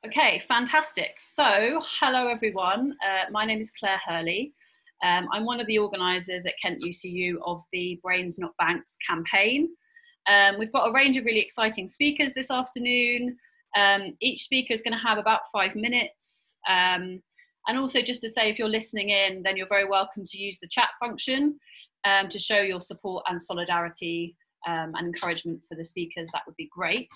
Okay, fantastic. So, hello everyone. My name is Claire Hurley. I'm one of the organisers at Kent UCU of the Brains Not Banks campaign. We've got a range of really exciting speakers this afternoon. Each speaker is going to have about 5 minutes. And also just to say, if you're listening in, then you're very welcome to use the chat function to show your support and solidarity and encouragement for the speakers. That would be great.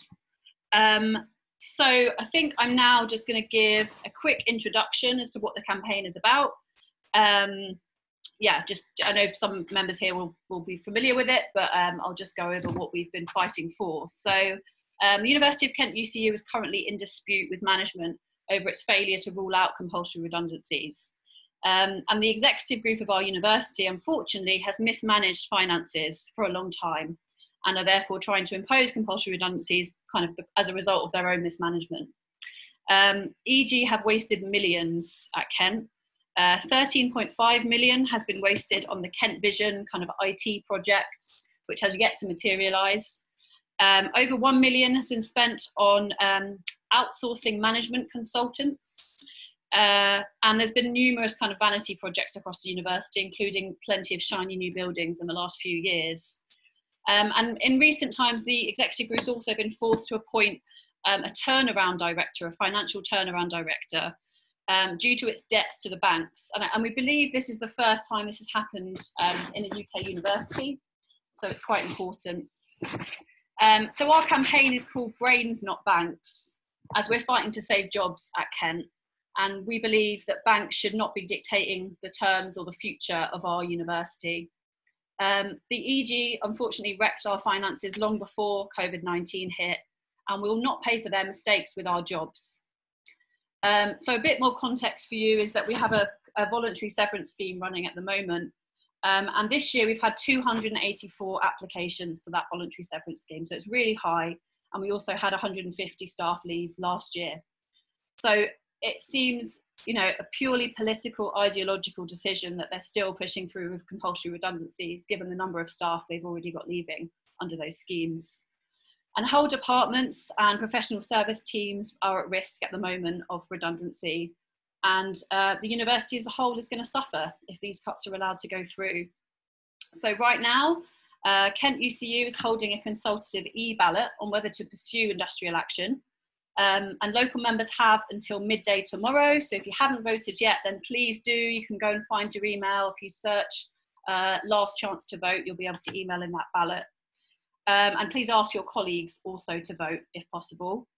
So I think I'm now just going to give a quick introduction as to what the campaign is about. Yeah, just I know some members here will be familiar with it, but I'll just go over what we've been fighting for. So the University of Kent UCU is currently in dispute with management over its failure to rule out compulsory redundancies. And the executive group of our university, unfortunately, has mismanaged finances for a long time and are therefore trying to impose compulsory redundancies kind of as a result of their own mismanagement. EG have wasted millions at Kent. 13.5 million has been wasted on the Kent Vision kind of IT project, which has yet to materialise. Over 1 million has been spent on outsourcing management consultants. And there's been numerous kind of vanity projects across the university, including plenty of shiny new buildings in the last few years. And in recent times, the executive group has also been forced to appoint a turnaround director, a financial turnaround director, due to its debts to the banks. And we believe this is the first time this has happened in a UK university, so it's quite important. So our campaign is called Brains Not Banks, as we're fighting to save jobs at Kent. And we believe that banks should not be dictating the terms or the future of our university. The EG unfortunately wrecked our finances long before COVID-19 hit, and we will not pay for their mistakes with our jobs. So a bit more context for you is that we have a voluntary severance scheme running at the moment. And this year we've had 284 applications to that voluntary severance scheme. So it's really high. And we also had 150 staff leave last year. So it seems, you know, a purely political, ideological decision that they're still pushing through with compulsory redundancies, given the number of staff they've already got leaving under those schemes. And whole departments and professional service teams are at risk at the moment of redundancy. And the university as a whole is going to suffer if these cuts are allowed to go through. So right now, Kent UCU is holding a consultative e-ballot on whether to pursue industrial action. And local members have until midday tomorrow. So if you haven't voted yet, then please do. You can go and find your email. If you search last chance to vote, you'll be able to email in that ballot. And please ask your colleagues also to vote if possible.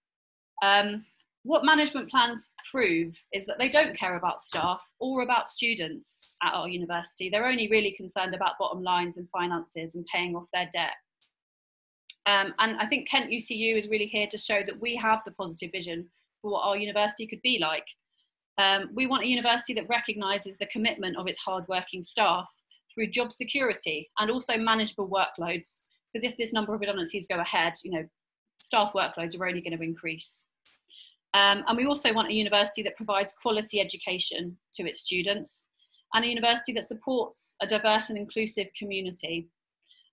What management plans prove is that they don't care about staff or about students at our university. They're only really concerned about bottom lines and finances and paying off their debt. And I think Kent UCU is really here to show that we have the positive vision for what our university could be like. We want a university that recognises the commitment of its hardworking staff through job security and also manageable workloads, because if this number of redundancies go ahead, you know, staff workloads are only going to increase. And we also want a university that provides quality education to its students and a university that supports a diverse and inclusive community.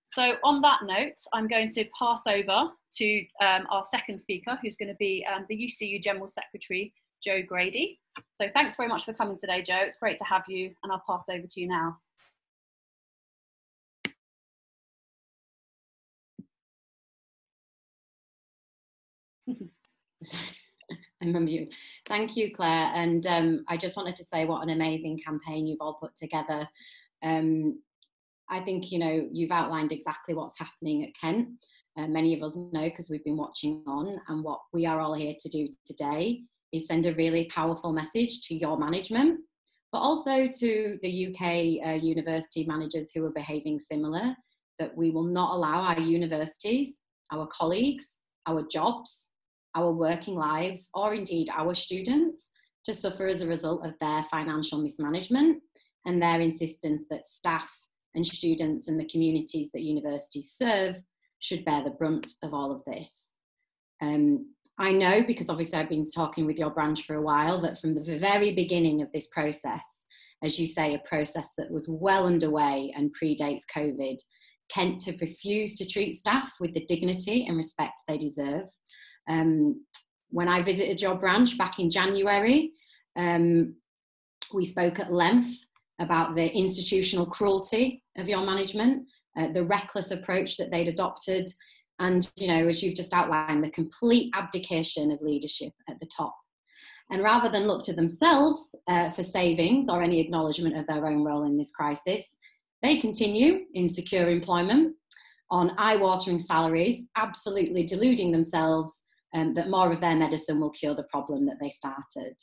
So on that note, I'm going to pass over to our second speaker, who's going to be the UCU General Secretary, Joe Grady. So thanks very much for coming today, Joe. It's great to have you, and I'll pass over to you now. I'm on mute. Thank you, Claire. And I just wanted to say what an amazing campaign you've all put together. I think, you know, you've outlined exactly what's happening at Kent. Many of us know because we've been watching on, and what we are all here to do today is send a really powerful message to your management, but also to the UK university managers who are behaving similar, that we will not allow our universities, our colleagues, our jobs, our working lives, or indeed our students to suffer as a result of their financial mismanagement and their insistence that staff and students and the communities that universities serve should bear the brunt of all of this. I know, because obviously I've been talking with your branch for a while, that from the very beginning of this process, as you say, a process that was well underway and predates COVID, Kent have refused to treat staff with the dignity and respect they deserve. When I visited your branch back in January, we spoke at length about the institutional cruelty of your management, the reckless approach that they'd adopted, and, you know, as you've just outlined, the complete abdication of leadership at the top. And rather than look to themselves for savings or any acknowledgement of their own role in this crisis, they continue in secure employment on eye-watering salaries, absolutely deluding themselves that more of their medicine will cure the problem that they started.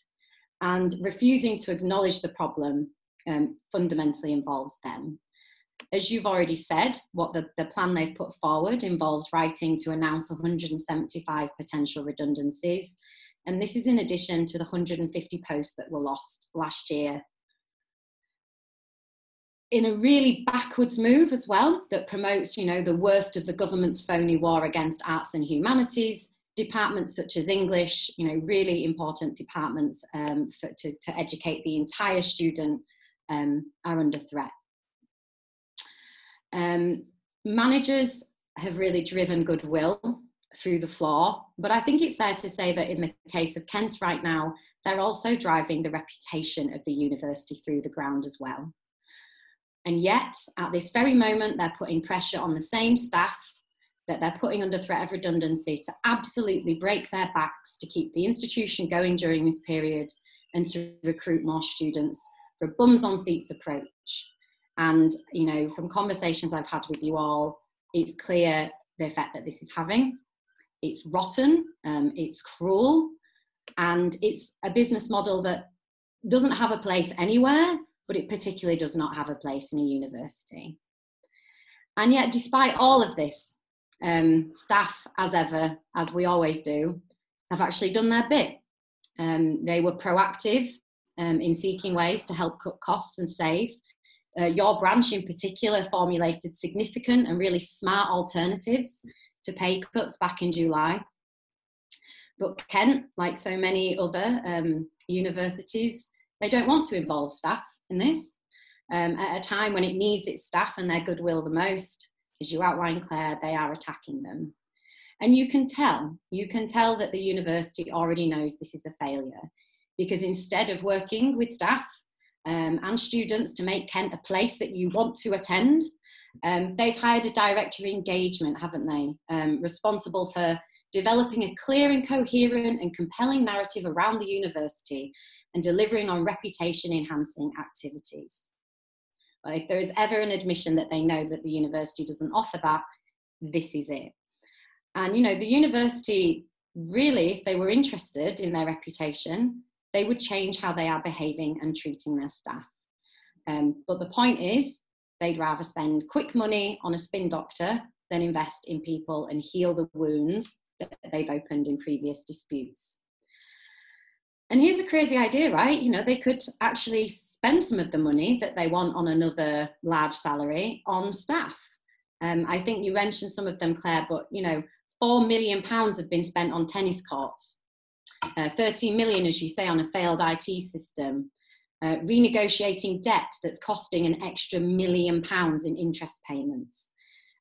And refusing to acknowledge the problem fundamentally involves them. As you've already said, what the plan they've put forward involves writing to announce 175 potential redundancies. And this is in addition to the 150 posts that were lost last year. In a really backwards move as well, that promotes, you know, the worst of the government's phony war against arts and humanities, departments such as English, you know, really important departments to educate the entire student are under threat. Managers have really driven goodwill through the floor, but I think it's fair to say that in the case of Kent right now, they're also driving the reputation of the university through the ground as well. And yet, at this very moment, they're putting pressure on the same staff that they're putting under threat of redundancy to absolutely break their backs to keep the institution going during this period and to recruit more students for a bums on seats approach. And, you know, from conversations I've had with you all, it's clear the effect that this is having. It's rotten, it's cruel, and it's a business model that doesn't have a place anywhere, but it particularly does not have a place in a university. And yet, despite all of this, staff, as ever, as we always do, have actually done their bit. They were proactive in seeking ways to help cut costs and save. Your branch in particular formulated significant and really smart alternatives to pay cuts back in July. But Kent, like so many other universities, they don't want to involve staff in this at a time when it needs its staff and their goodwill the most. As you outlined, Claire, they are attacking them. And you can tell that the university already knows this is a failure, because instead of working with staff and students to make Kent a place that you want to attend, they've hired a director of engagement, haven't they? Responsible for developing a clear and coherent and compelling narrative around the university and delivering on reputation-enhancing activities. Well, if there is ever an admission that they know that the university doesn't offer that, this is it. And, you know, the university really, if they were interested in their reputation, they would change how they are behaving and treating their staff. But the point is, they'd rather spend quick money on a spin doctor than invest in people and heal the wounds that they've opened in previous disputes. And here's a crazy idea, right? You know, they could actually spend some of the money that they want on another large salary on staff. I think you mentioned some of them, Claire, but, you know, £4 million have been spent on tennis courts, 13 million, as you say, on a failed IT system, renegotiating debt that's costing an extra £1 million in interest payments.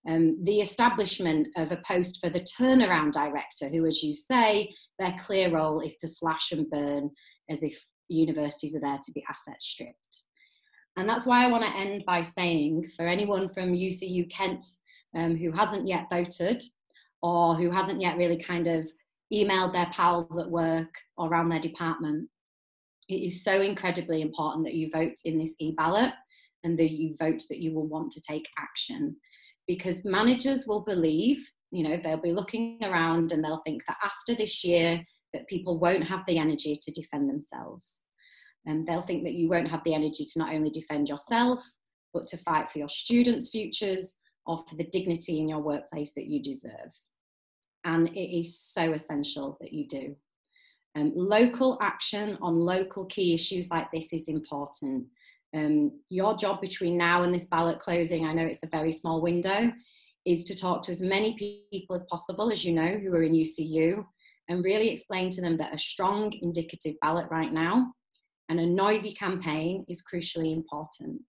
The establishment of a post for the turnaround director, who, as you say, their clear role is to slash and burn as if universities are there to be asset stripped. And that's why I want to end by saying, for anyone from UCU Kent who hasn't yet voted, or who hasn't yet really kind of emailed their pals at work or around their department, it is so incredibly important that you vote in this e-ballot and that you vote that you will want to take action. Because managers will believe, you know, they'll be looking around and they'll think that after this year that people won't have the energy to defend themselves. And they'll think that you won't have the energy to not only defend yourself, but to fight for your students' futures or for the dignity in your workplace that you deserve. And it is so essential that you do. Local action on local key issues like this is important. Your job between now and this ballot closing, I know it's a very small window, is to talk to as many people as possible, as you know, who are in UCU, and really explain to them that a strong indicative ballot right now and a noisy campaign is crucially important.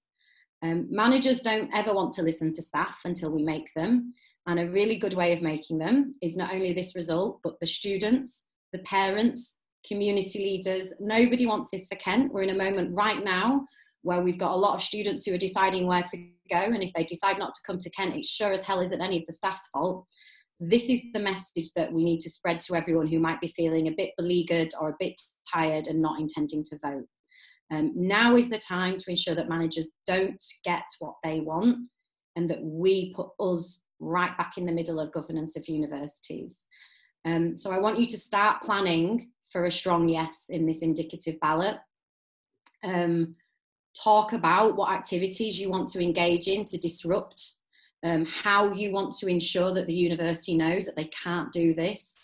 Managers don't ever want to listen to staff until we make them, and a really good way of making them is not only this result, but the students, the parents, community leaders. Nobody wants this for Kent. We're in a moment right now where we've got a lot of students who are deciding where to go, and if they decide not to come to Kent, it sure as hell isn't any of the staff's fault. This is the message that we need to spread to everyone who might be feeling a bit beleaguered or a bit tired and not intending to vote. Now is the time to ensure that managers don't get what they want, and that we put us right back in the middle of governance of universities. So I want you to start planning for a strong yes in this indicative ballot. Talk about what activities you want to engage in to disrupt, how you want to ensure that the university knows that they can't do this,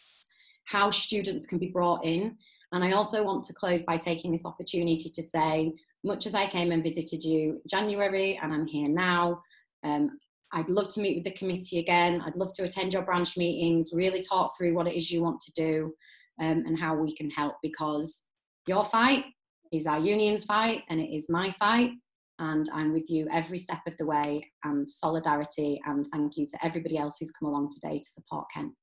how students can be brought in. And I also want to close by taking this opportunity to say, much as I came and visited you in January and I'm here now, I'd love to meet with the committee again. I'd love to attend your branch meetings, really talk through what it is you want to do, and how we can help, because your fight is our union's fight and it is my fight, and I'm with you every step of the way, and solidarity, and thank you to everybody else who's come along today to support Kent.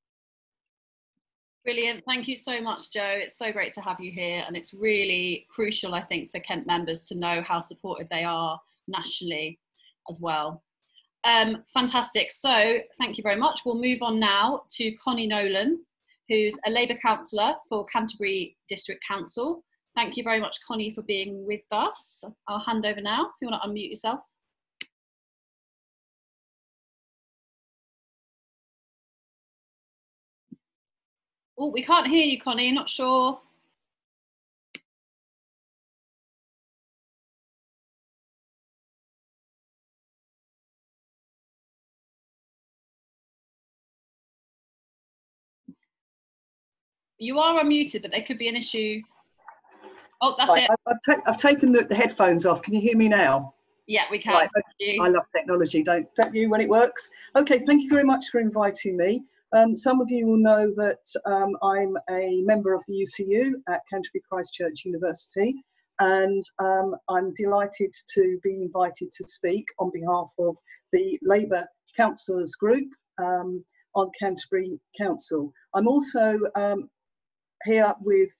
Brilliant. Thank you so much, Jo. It's so great to have you here, and it's really crucial, I think, for Kent members to know how supported they are nationally as well. Fantastic. So thank you very much. We'll move on now to Connie Nolan, who's a Labour councillor for Canterbury District Council. Thank you very much, Connie, for being with us. I'll hand over now if you want to unmute yourself. Oh, we can't hear you, Connie. Not sure. You are unmuted, but there could be an issue. Oh, that's right, it. I've taken the headphones off. Can you hear me now? Yeah, we can. Right, I love technology, don't you, when it works? Okay, thank you very much for inviting me. Some of you will know that I'm a member of the UCU at Canterbury Christ Church University, and I'm delighted to be invited to speak on behalf of the Labour Councillors Group on Canterbury Council. I'm also here with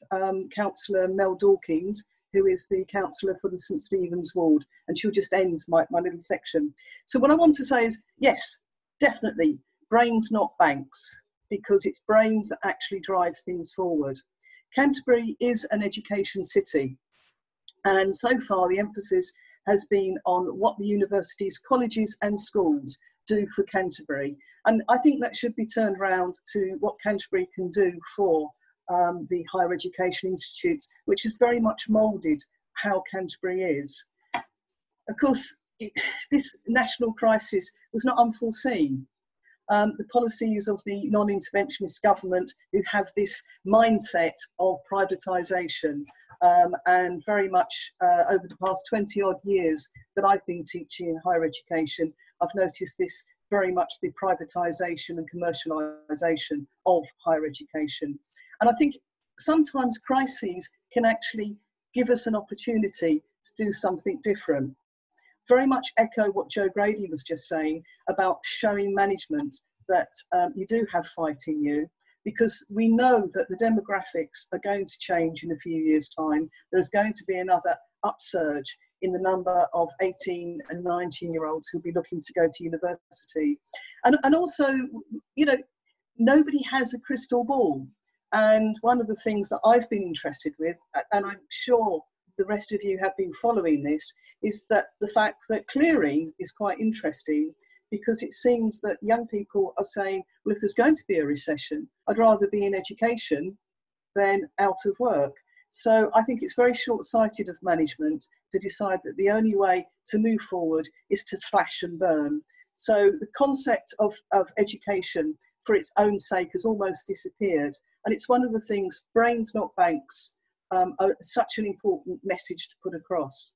Councillor Mel Dawkins, who is the councillor for the St Stephen's ward, and she'll just end my little section. So what I want to say is, yes, definitely, brains not banks, because it's brains that actually drive things forward. Canterbury is an education city, and so far the emphasis has been on what the universities, colleges and schools do for Canterbury. And I think that should be turned around to what Canterbury can do for the higher education institutes, which has very much moulded how Canterbury is. Of course, this national crisis was not unforeseen. The policies of the non-interventionist government, who have this mindset of privatisation, and very much over the past 20 odd years that I've been teaching in higher education, I've noticed this very much, the privatisation and commercialisation of higher education. And I think sometimes crises can actually give us an opportunity to do something different. Very much echo what Jo Grady was just saying about showing management that you do have fight in you, because we know that the demographics are going to change in a few years' time. There's going to be another upsurge in the number of 18 and 19-year-olds who'll be looking to go to university. And also, you know, nobody has a crystal ball. And one of the things that I've been interested with, and I'm sure the rest of you have been following this, is that the fact that clearing is quite interesting, because it seems that young people are saying, well, if there's going to be a recession, I'd rather be in education than out of work. So I think it's very short-sighted of management to decide that the only way to move forward is to slash and burn. So the concept of education for its own sake has almost disappeared. And it's one of the things, brains not banks, are such an important message to put across.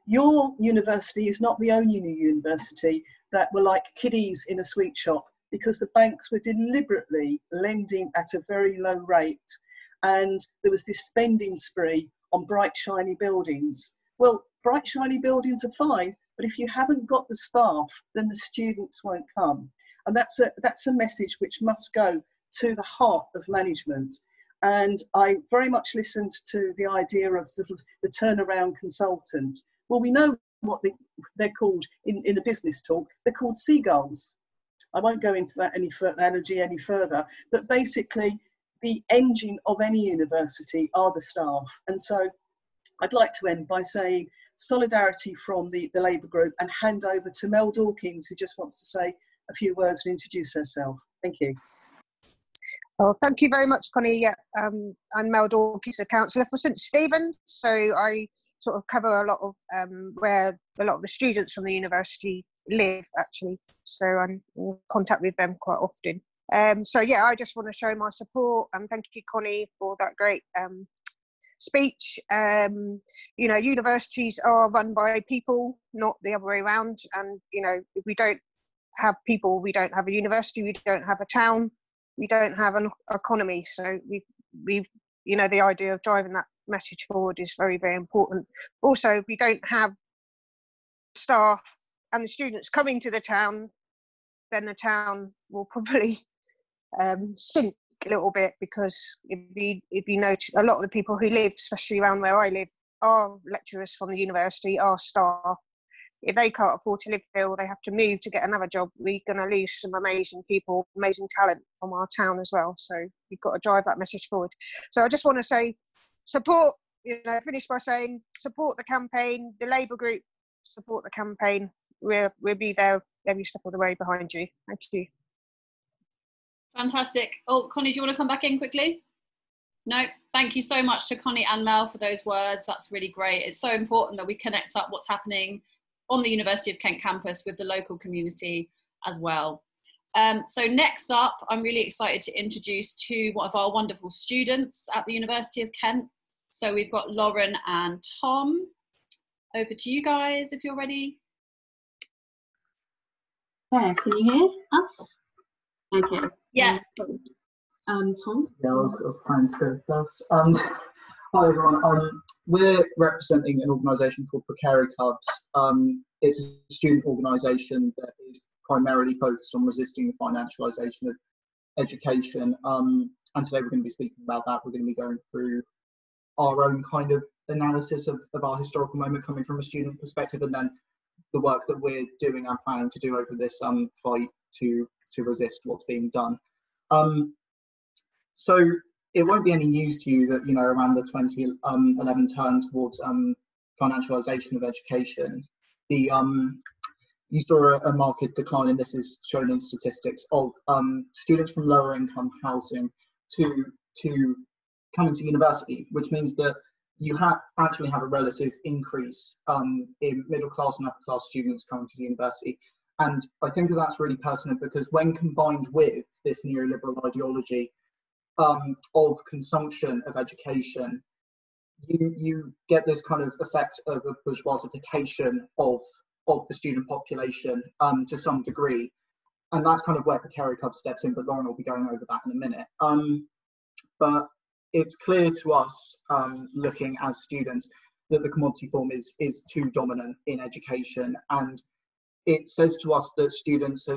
Your university is not the only new university that were like kiddies in a sweet shop, because the banks were deliberately lending at a very low rate, and there was this spending spree on bright shiny buildings. Well, bright shiny buildings are fine, but if you haven't got the staff, then the students won't come. And that's a message which must go to the heart of management. And I very much listened to the idea of sort of the turnaround consultant. Well, we know what they're called in the business talk. They're called seagulls. I won't go into that analogy any further, but basically the engine of any university are the staff. And so I'd like to end by saying solidarity from the Labour group, and hand over to Mel Dawkins, who just wants to say a few words and introduce herself. Thank you. Well, thank you very much, Connie. Yeah, I'm Mel Dawkins, a councillor for St Stephen's, so I sort of cover a lot of where a lot of the students from the university live, actually. So I'm in contact with them quite often. So yeah, I just want to show my support, and thank you, Connie, for that great speech. You know, universities are run by people, not the other way around. And you know, if we don't have people, we don't have a university, we don't have a town, we don't have an economy. So we've you know, the idea of driving that message forward is very, very important. Also, if we don't have staff and the students coming to the town, then the town will probably sink a little bit, because if you know, a lot of the people who live, especially around where I live, are lecturers from the university, are staff. If they can't afford to live here, or they have to move to get another job, we're going to lose some amazing people, amazing talent from our town as well. So we've got to drive that message forward. So I just want to say, support, you know, finish by saying, support the campaign, the Labour group, support the campaign. We'll be there every step of the way behind you. Thank you. Fantastic. Oh, Connie, do you want to come back in quickly? No, thank you so much to Connie and Mel for those words. That's really great. It's so important that we connect up what's happening on the University of Kent campus with the local community as well. So next up, I'm really excited to introduce two of our wonderful students at the University of Kent. So we've got Lauren and Tom. Over to you guys if you're ready. There, can you hear us? Okay. Yeah. Tom? Yeah, I was trying to first. Hi everyone. We're representing an organisation called Precarious Clubs. It's a student organisation that is primarily focused on resisting the financialisation of education. And today we're going to be speaking about that. We're going to be going through our own kind of analysis of our historical moment coming from a student perspective, and then the work that we're doing and planning to do over this fight to resist what's being done. So it won't be any news to you that, you know, around the 2011 turn towards financialisation of education, you saw a marked decline, and this is shown in statistics, of students from lower income housing to coming to university, which means that you actually have a relative increase in middle class and upper class students coming to the university. And I think that's really pertinent, because when combined with this neoliberal ideology of consumption of education, you get this kind of effect of a bourgeoisification of the student population to some degree. And that's kind of where Precarious Club steps in, but Lauren will be going over that in a minute. But it's clear to us, looking as students, that the commodity form is too dominant in education, and it says to us that students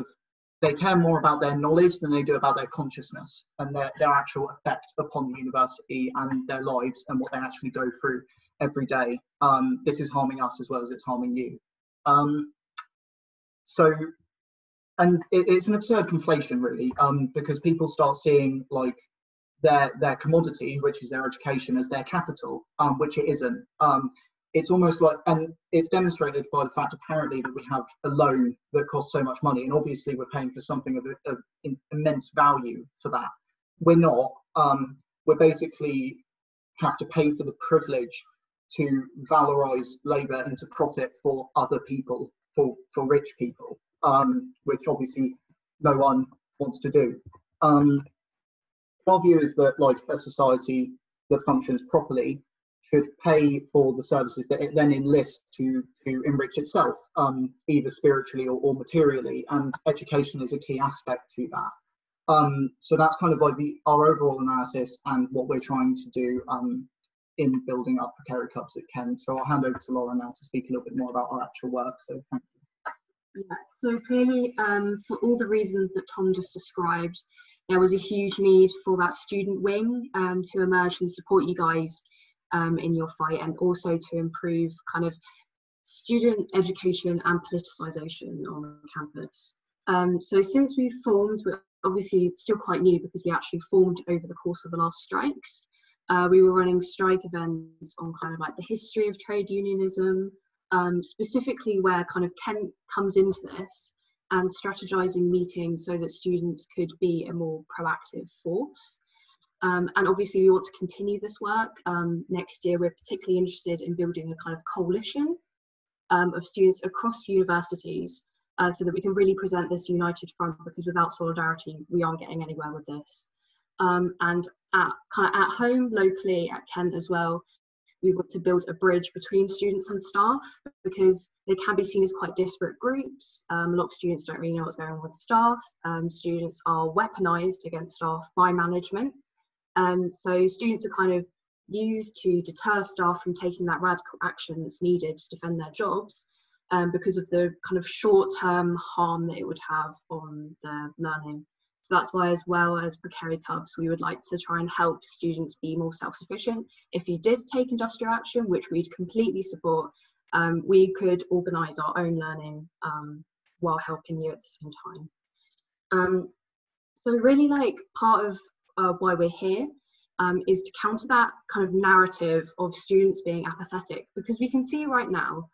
they care more about their knowledge than they do about their consciousness and their actual effect upon the university and their lives and what they actually go through every day. This is harming us as well as it's harming you. And it's an absurd conflation, really, because people start seeing like their commodity, which is their education, as their capital, which it isn't. It's almost like, and it's demonstrated by the fact apparently that we have a loan that costs so much money, and obviously we're paying for something of immense value for that. We're not. We're basically have to pay for the privilege to valorize labour and to profit for other people, for rich people, which obviously no one wants to do. Our view is that, like, a society that functions properly should pay for the services that it then enlists to enrich itself, either spiritually or materially, and education is a key aspect to that. So that's kind of like our overall analysis and what we're trying to do in building up Precarious Clubs at Kent. So I'll hand over to Laura now to speak a little bit more about our actual work, so thank you. Yeah, so clearly, for all the reasons that Tom just described, there was a huge need for that student wing to emerge and support you guys in your fight, and also to improve kind of student education and politicisation on campus. So since we've formed, we're obviously it's still quite new because we actually formed over the course of the last strikes. We were running strike events on kind of like the history of trade unionism, specifically where kind of Kent comes into this, and strategizing meetings so that students could be a more proactive force. And obviously we want to continue this work. Next year we're particularly interested in building a kind of coalition of students across universities, so that we can really present this united front, because without solidarity we aren't getting anywhere with this. And at home, locally at Kent as well, we want to build a bridge between students and staff, because they can be seen as quite disparate groups. A lot of students don't really know what's going on with staff. Students are weaponised against staff by management. So students are kind of used to deter staff from taking that radical action that's needed to defend their jobs, because of the kind of short-term harm that it would have on their learning. So that's why, as well as Precary Cubs, we would like to try and help students be more self-sufficient. If you did take industrial action, which we'd completely support, we could organise our own learning while helping you at the same time. So really, like, part of why we're here is to counter that kind of narrative of students being apathetic, because we can see right now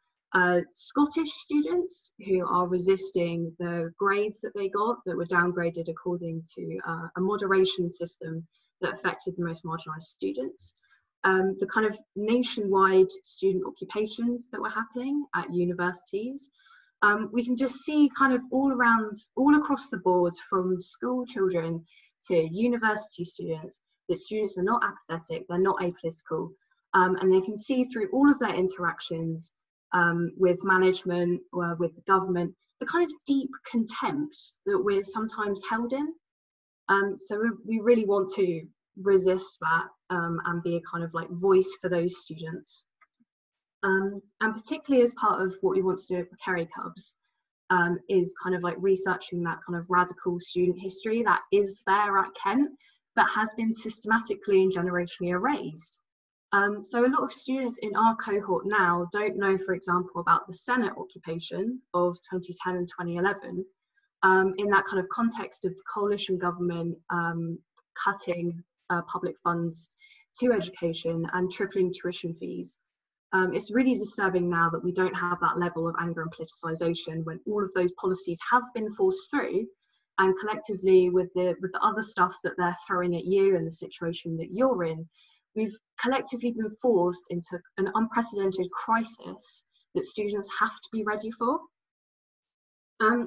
Scottish students who are resisting the grades that they got that were downgraded according to a moderation system that affected the most marginalised students. The kind of nationwide student occupations that were happening at universities, we can just see kind of all across the board, from school children to university students, that students are not apathetic, they're not apolitical, and they can see through all of their interactions with management or with the government, the kind of deep contempt that we're sometimes held in. So we really want to resist that and be a kind of like voice for those students. And particularly as part of what we want to do at Precary Cubs is kind of like researching that kind of radical student history that is there at Kent, but has been systematically and generationally erased. So a lot of students in our cohort now don't know, for example, about the Senate occupation of 2010 and 2011, in that kind of context of the coalition government cutting public funds to education and tripling tuition fees. It's really disturbing now that we don't have that level of anger and politicisation when all of those policies have been forced through, and collectively with the other stuff that they're throwing at you and the situation that you're in, we've collectively been forced into an unprecedented crisis that students have to be ready for.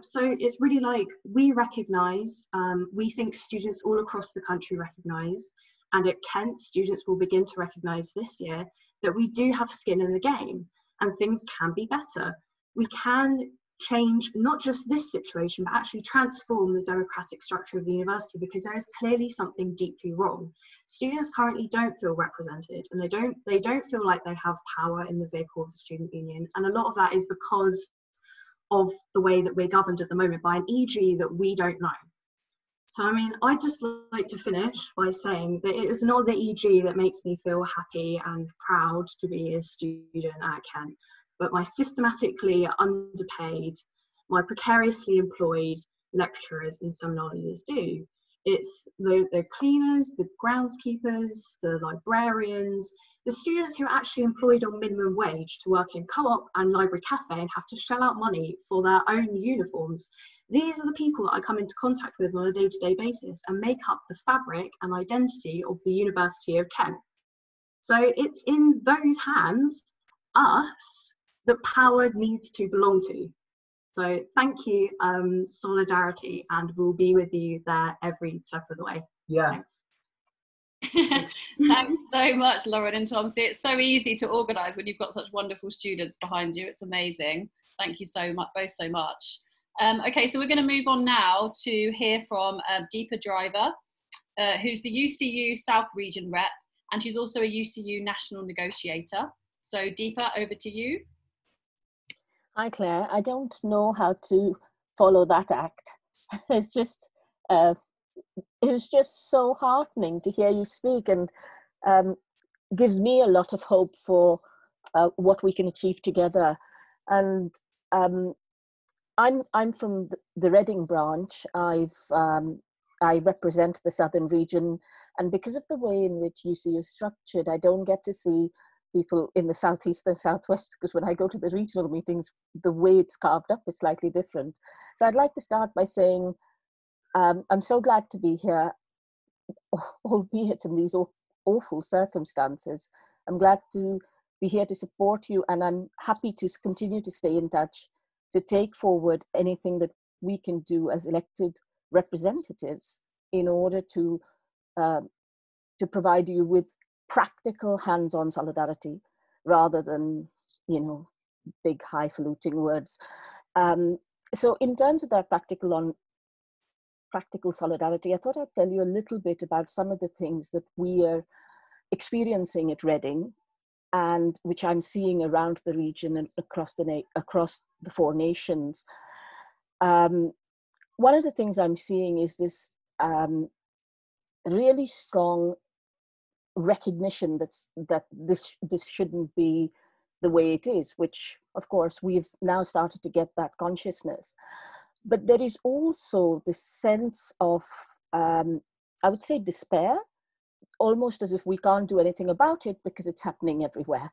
So it's really like, we recognise, we think students all across the country recognise, and at Kent students will begin to recognise this year, that we do have skin in the game and things can be better. We can change not just this situation, but actually transform the democratic structure of the university, because there is clearly something deeply wrong. Students currently don't feel represented, and they don't feel like they have power in the vehicle of the student union, and a lot of that is because of the way that we're governed at the moment by an EG that we don't know. So I mean, I'd just like to finish by saying that it is not the EG that makes me feel happy and proud to be a student at Kent, but my systematically underpaid, my precariously employed lecturers and seminar leaders do. It's the cleaners, the groundskeepers, the librarians, the students who are actually employed on minimum wage to work in co-op and library cafe and have to shell out money for their own uniforms. These are the people that I come into contact with on a day-to-day basis and make up the fabric and identity of the University of Kent. So it's in those hands, us, that power needs to belong to. So thank you, solidarity, and we'll be with you there every step of the way. Yeah. Thanks. Thanks so much, Lauren and Tom. See, it's so easy to organise when you've got such wonderful students behind you. It's amazing. Thank you so much, both so much. Okay, so we're going to move on now to hear from Deepa Driver, who's the UCU South Region rep, and she's also a UCU national negotiator. So Deepa, over to you. Hi Claire, I don't know how to follow that act. It's just it was just so heartening to hear you speak, and gives me a lot of hope for what we can achieve together. And I'm from the Reading branch. I represent the southern region, and because of the way in which UCU is structured, I don't get to see people in the southeast and southwest, because when I go to the regional meetings, the way it's carved up is slightly different. So I'd like to start by saying I'm so glad to be here, albeit in these awful circumstances. I'm glad to be here to support you, and I'm happy to continue to stay in touch, to take forward anything that we can do as elected representatives in order to provide you with practical hands-on solidarity rather than, you know, big highfalutin words. So in terms of that practical solidarity, I thought I'd tell you a little bit about some of the things that we are experiencing at Reading, and which I'm seeing around the region and across the 4 nations. One of the things I'm seeing is this really strong recognition that this shouldn't be the way it is, which of course we've now started to get that consciousness. But there is also this sense of, I would say, despair, almost as if we can't do anything about it because it's happening everywhere.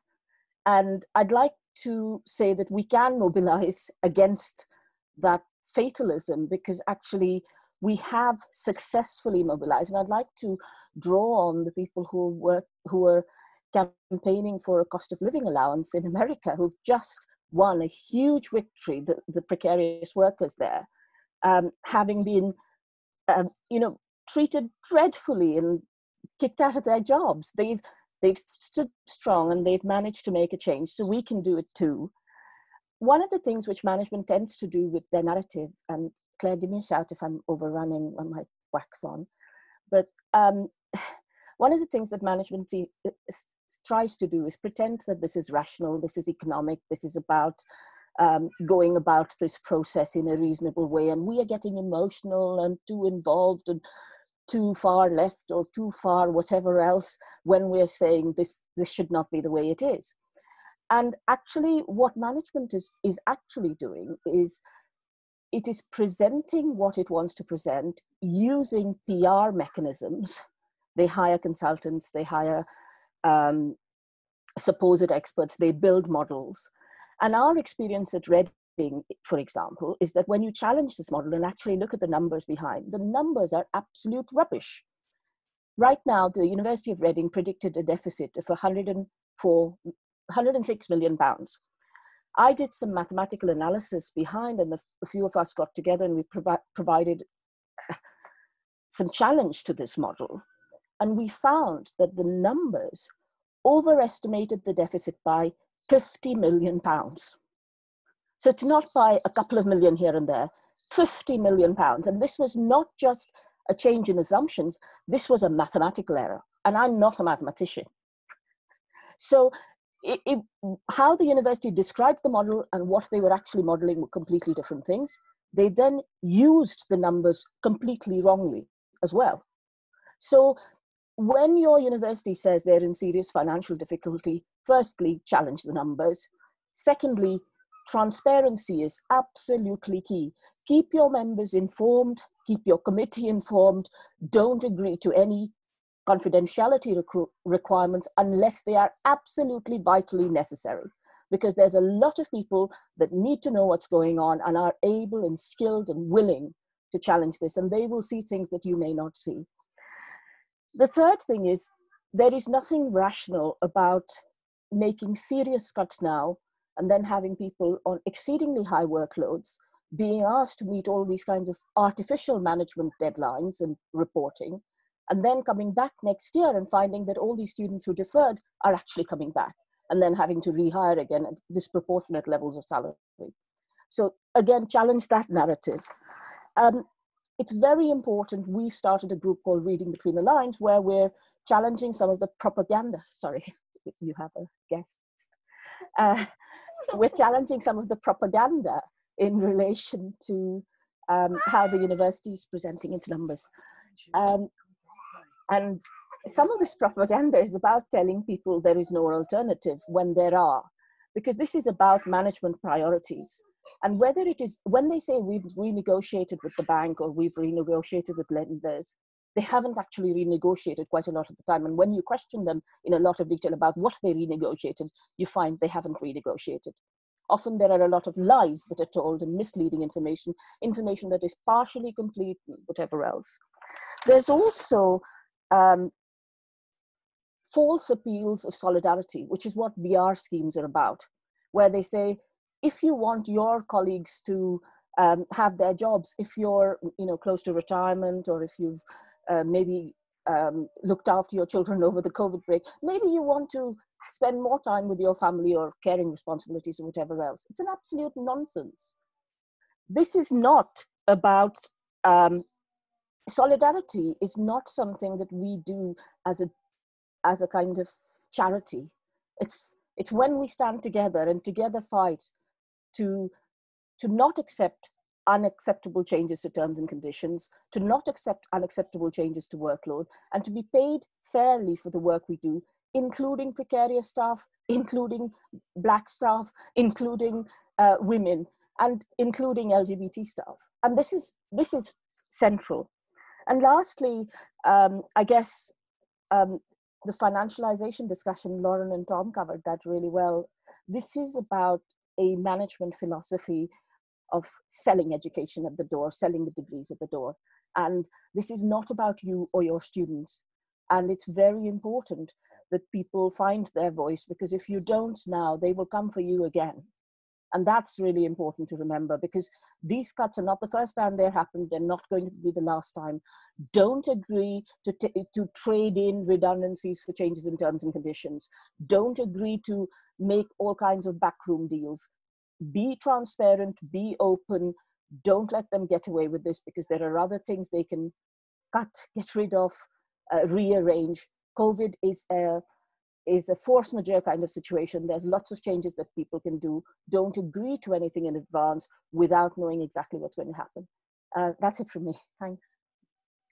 And I'd like to say that we can mobilize against that fatalism, because actually we have successfully mobilized. And I'd like to draw on the people who are campaigning for a cost of living allowance in America, who've just won a huge victory, the precarious workers there, having been treated dreadfully and kicked out of their jobs. They've stood strong and they've managed to make a change, so we can do it too. One of the things which management tends to do with their narrative, and Claire, give me a shout if I'm overrunning, I might wax on, but one of the things that management tries to do is pretend that this is rational, this is economic, this is about going about this process in a reasonable way, and we are getting emotional and too involved and too far left or too far whatever else when we're saying this should not be the way it is. And actually what management is actually doing is it is presenting what it wants to present using PR mechanisms. They hire consultants, they hire supposed experts, they build models. And our experience at Reading, for example, is that when you challenge this model and actually look at the numbers behind, the numbers are absolute rubbish. Right now, the University of Reading predicted a deficit of 106 million pounds. I did some mathematical analysis behind, and a few of us got together and we provided some challenge to this model. And we found that the numbers overestimated the deficit by 50 million pounds. So it's not by a couple of million here and there, 50 million pounds. And this was not just a change in assumptions, this was a mathematical error. And I'm not a mathematician. So how the university described the model and what they were actually modeling were completely different things. They then used the numbers completely wrongly as well. So when your university says they're in serious financial difficulty, firstly, challenge the numbers. Secondly, transparency is absolutely key. Keep your members informed, keep your committee informed, don't agree to any confidentiality requirements unless they are absolutely vitally necessary, because there's a lot of people that need to know what's going on and are able and skilled and willing to challenge this, and they will see things that you may not see. The third thing is, there is nothing rational about making serious cuts now and then having people on exceedingly high workloads being asked to meet all these kinds of artificial management deadlines and reporting, and then coming back next year and finding that all these students who deferred are actually coming back, and then having to rehire again at disproportionate levels of salary. So again, challenge that narrative. It's very important. We've started a group called Reading Between the Lines, where we're challenging some of the propaganda. Sorry, you have a guest. We're challenging some of the propaganda in relation to how the university is presenting its numbers. And some of this propaganda is about telling people there is no alternative when there are, because this is about management priorities. And whether it is, when they say we've renegotiated with the bank or we've renegotiated with lenders, they haven't actually renegotiated quite a lot of the time. And when you question them in a lot of detail about what they renegotiated, you find they haven't renegotiated. Often there are a lot of lies that are told and misleading information, information that is partially complete, whatever else. There's also false appeals of solidarity, which is what VR schemes are about, where they say, if you want your colleagues to have their jobs, if you're close to retirement, or if you've maybe looked after your children over the COVID break, maybe you want to spend more time with your family or caring responsibilities or whatever else. It's an absolute nonsense. This is not about, solidarity is not something that we do as a kind of charity. It's when we stand together and together fight to not accept unacceptable changes to terms and conditions, to not accept unacceptable changes to workload, and to be paid fairly for the work we do, including precarious staff, including Black staff, including women, and including LGBT staff. And this is central. And lastly, I guess the financialization discussion, Lauren and Tom covered that really well. This is about a management philosophy of selling education at the door, selling the degrees at the door. And this is not about you or your students. And it's very important that people find their voice, because if you don't now, they will come for you again. And that's really important to remember, because these cuts are not the first time they happened. They're not going to be the last time. Don't agree to trade in redundancies for changes in terms and conditions. Don't agree to make all kinds of backroom deals. Be transparent, be open. Don't let them get away with this, because there are other things they can cut, get rid of, rearrange. COVID is a force majeure kind of situation. There's lots of changes that people can do. Don't agree to anything in advance without knowing exactly what's going to happen. That's it from me. Thanks.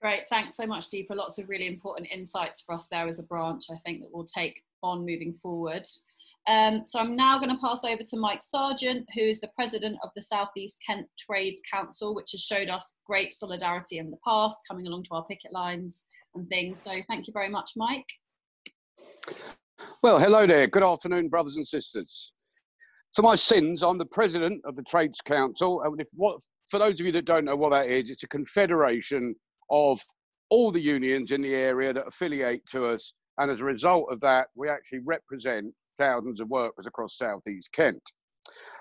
Great, thanks so much, Deepa. Lots of really important insights for us there as a branch, I think, that we'll take on moving forward. So I'm now going to pass over to Mike Sargent, who is the president of the South East Kent Trades Council, which has showed us great solidarity in the past, coming along to our picket lines and things. So thank you very much, Mike. Well, hello there. Good afternoon, brothers and sisters. For my sins, I'm the president of the Trades Council. And for those of you that don't know what that is, it's a confederation of all the unions in the area that affiliate to us. And as a result of that, we actually represent thousands of workers across South East Kent.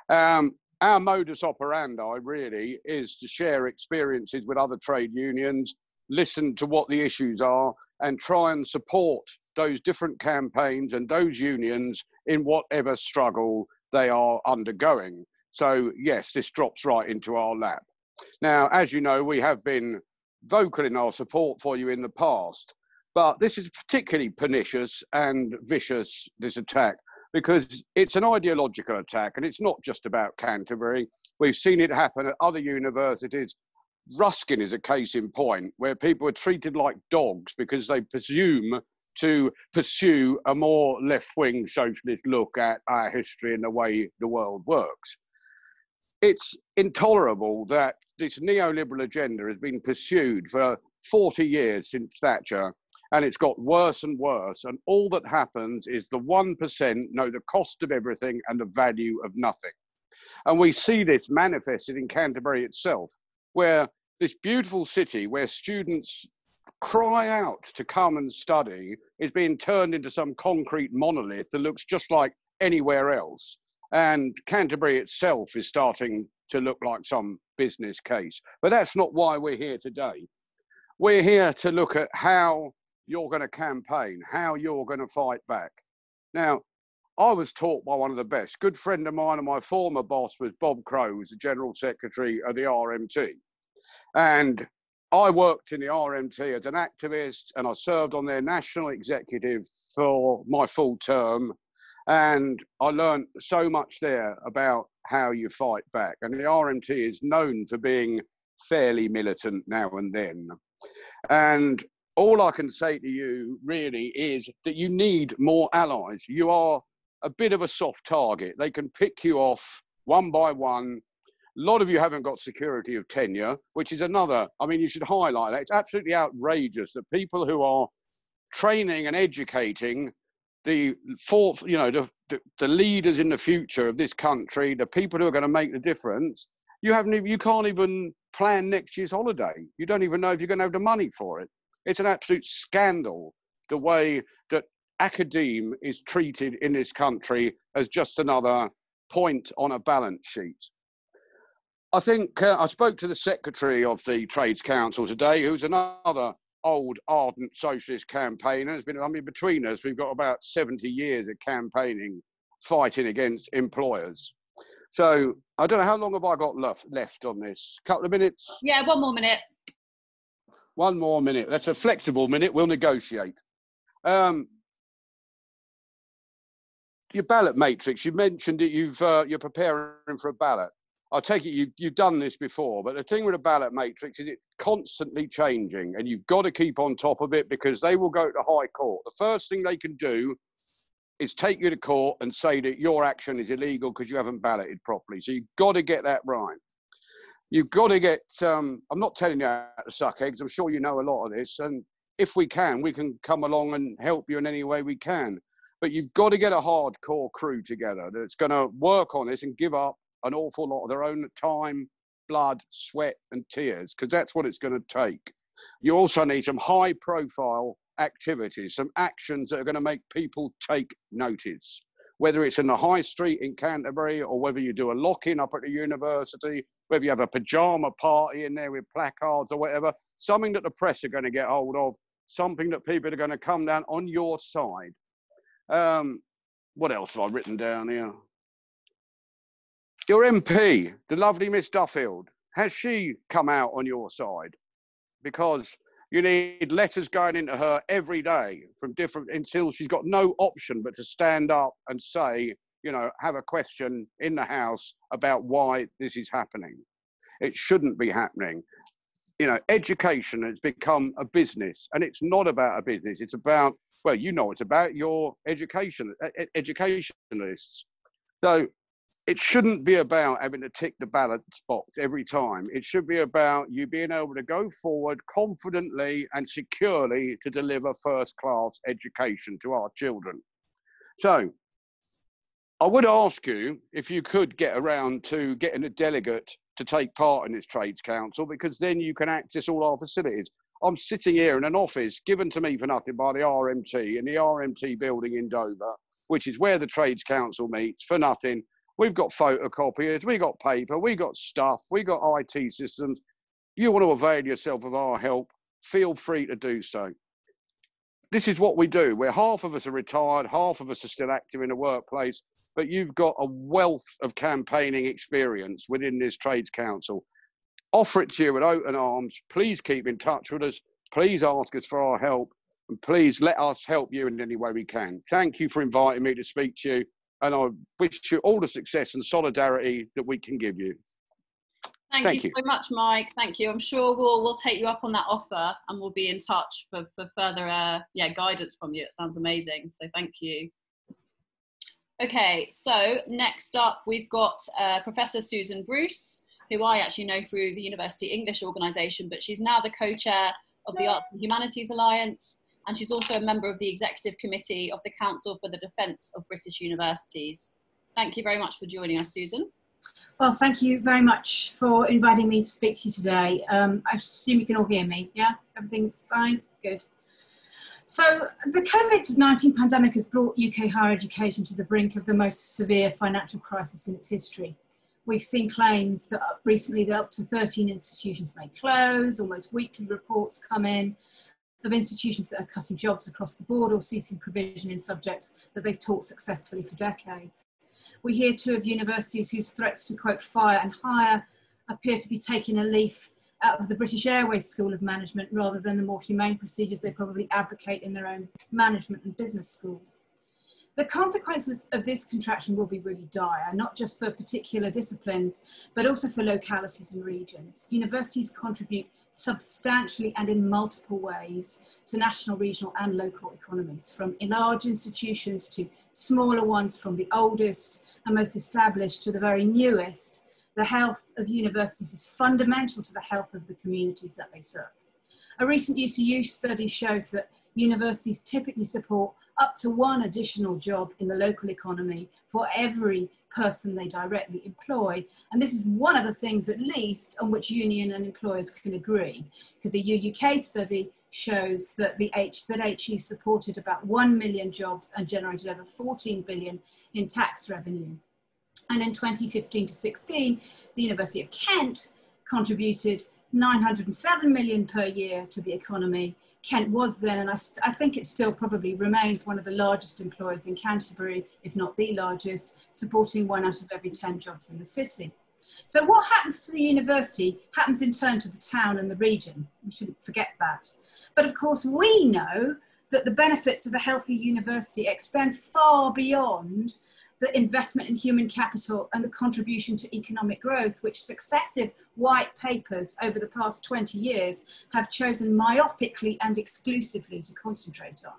Our modus operandi really is to share experiences with other trade unions, listen to what the issues are, and try and support those different campaigns and those unions in whatever struggle they are undergoing. So yes, this drops right into our lap. Now, as you know, we have been vocal in our support for you in the past, but this is particularly pernicious and vicious, this attack, because it's an ideological attack, and it's not just about Canterbury. We've seen it happen at other universities. Ruskin is a case in point, where people are treated like dogs because they presume to pursue a more left-wing socialist look at our history and the way the world works. It's intolerable that this neoliberal agenda has been pursued for 40 years since Thatcher, and it's got worse and worse. And all that happens is the 1% know the cost of everything and the value of nothing. And we see this manifested in Canterbury itself, where this beautiful city where students cry out to come and study is being turned into some concrete monolith that looks just like anywhere else. And Canterbury itself is starting to look like some business case. But that's not why we're here today. We're here to look at how you're going to campaign, how you're going to fight back. Now, I was taught by one of the best. Good friend of mine and my former boss was Bob Crow, who was the General Secretary of the RMT. And I worked in the RMT as an activist, and I served on their national executive for my full term. And I learned so much there about how you fight back. And the RMT is known for being fairly militant now and then. And all I can say to you really is that you need more allies. You are a bit of a soft target. They can pick you off one by one. A lot of you haven't got security of tenure, which is another, I mean, you should highlight that. It's absolutely outrageous that people who are training and educating the leaders in the future of this country, the people who are going to make the difference, you can't even plan next year's holiday. You don't even know if you're going to have the money for it. It's an absolute scandal the way that academe is treated in this country as just another point on a balance sheet. I think I spoke to the secretary of the Trades Council today, who's another old ardent socialist campaigner. It's been, I mean, between us, we've got about 70 years of campaigning, fighting against employers. So I don't know, how long have I got left on this? Couple of minutes? Yeah, one more minute. One more minute. That's a flexible minute. We'll negotiate. Your ballot matrix, you mentioned that you're preparing for a ballot. I take it you've done this before, but the thing with a ballot matrix is it's constantly changing, and you've got to keep on top of it because they will go to High Court. The first thing they can do is take you to court and say that your action is illegal because you haven't balloted properly. So you've got to get that right. You've got to get, I'm not telling you how to suck eggs. I'm sure you know a lot of this. And if we can come along and help you in any way we can. But you've got to get a hardcore crew together that's going to work on this and give up an awful lot of their own time, blood, sweat and tears, because that's what it's going to take. You also need some high profile activities, some actions that are going to make people take notice, whether it's in the high street in Canterbury or whether you do a lock-in up at the university, whether you have a pajama party in there with placards or whatever, something that the press are going to get hold of, something that people are going to come down on your side. What else have I written down here? Your MP, the lovely Miss Duffield, has she come out on your side? Because you need letters going into her every day from different, until she's got no option but to stand up and say, you know, have a question in the House about why this is happening. It shouldn't be happening. You know, education has become a business, and it's not about a business. It's about, well, you know, it's about your educationalists. So it shouldn't be about having to tick the ballot box every time. It should be about you being able to go forward confidently and securely to deliver first-class education to our children. So I would ask you if you could get around to getting a delegate to take part in this Trades Council, because then you can access all our facilities. I'm sitting here in an office given to me for nothing by the RMT, in the RMT building in Dover, which is where the Trades Council meets for nothing. We've got photocopiers, we've got paper, we've got stuff, we've got IT systems. You want to avail yourself of our help, feel free to do so. This is what we do, where half of us are retired, half of us are still active in the workplace, but you've got a wealth of campaigning experience within this Trades Council. Offer it to you with open arms. Please keep in touch with us. Please ask us for our help, and please let us help you in any way we can. Thank you for inviting me to speak to you. And I wish you all the success and solidarity that we can give you. Thank you so much, Mike. Thank you. I'm sure we'll take you up on that offer, and we'll be in touch for further guidance from you. It sounds amazing. So thank you. Okay, so next up we've got Professor Susan Bruce, who I actually know through the University English Organisation, but she's now the co-chair of the Arts and Humanities Alliance. And she's also a member of the Executive Committee of the Council for the Defence of British Universities. Thank you very much for joining us, Susan. Well, thank you very much for inviting me to speak to you today. I assume you can all hear me, yeah? Everything's fine? Good. So the COVID-19 pandemic has brought UK higher education to the brink of the most severe financial crisis in its history. We've seen claims that recently that up to 13 institutions may close, almost weekly reports come in of institutions that are cutting jobs across the board or ceasing provision in subjects that they've taught successfully for decades. We hear too of universities whose threats to quote fire and hire appear to be taking a leaf out of the British Airways School of Management rather than the more humane procedures they probably advocate in their own management and business schools. The consequences of this contraction will be really dire, not just for particular disciplines, but also for localities and regions. Universities contribute substantially and in multiple ways to national, regional and local economies, from large institutions to smaller ones, from the oldest and most established to the very newest. The health of universities is fundamental to the health of the communities that they serve. A recent UCU study shows that universities typically support up to one additional job in the local economy for every person they directly employ. And this is one of the things, at least, on which union and employers can agree, because a UUK study shows that HE supported about 1 million jobs and generated over 14 billion in tax revenue. And in 2015 to 16, the University of Kent contributed 907 million per year to the economy. Kent was then, and I think it still probably remains, one of the largest employers in Canterbury, if not the largest, supporting 1 out of every 10 jobs in the city. So what happens to the university happens in turn to the town and the region. We shouldn't forget that. But of course, we know that the benefits of a healthy university extend far beyond the investment in human capital and the contribution to economic growth, which successive white papers over the past 20 years have chosen myopically and exclusively to concentrate on.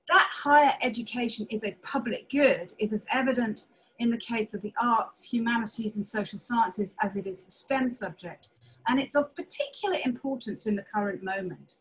That higher education is a public good is as evident in the case of the arts, humanities and social sciences as it is for STEM subject, and it's of particular importance in the current moment.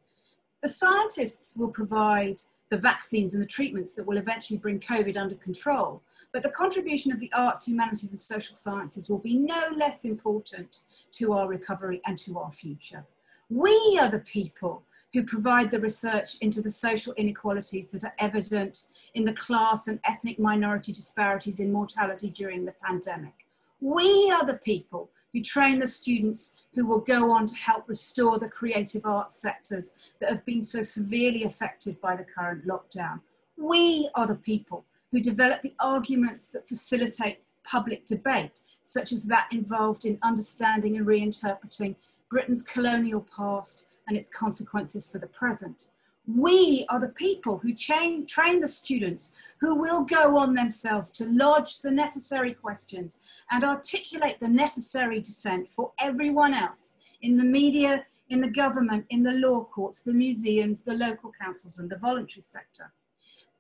The scientists will provide the vaccines and the treatments that will eventually bring COVID under control, but the contribution of the arts, humanities and social sciences will be no less important to our recovery and to our future. We are the people who provide the research into the social inequalities that are evident in the class and ethnic minority disparities in mortality during the pandemic. We are the people who train the students who will go on to help restore the creative arts sectors that have been so severely affected by the current lockdown. We are the people who develop the arguments that facilitate public debate, such as that involved in understanding and reinterpreting Britain's colonial past and its consequences for the present. We are the people who train the students who will go on themselves to lodge the necessary questions and articulate the necessary dissent for everyone else in the media, in the government, in the law courts, the museums, the local councils and the voluntary sector.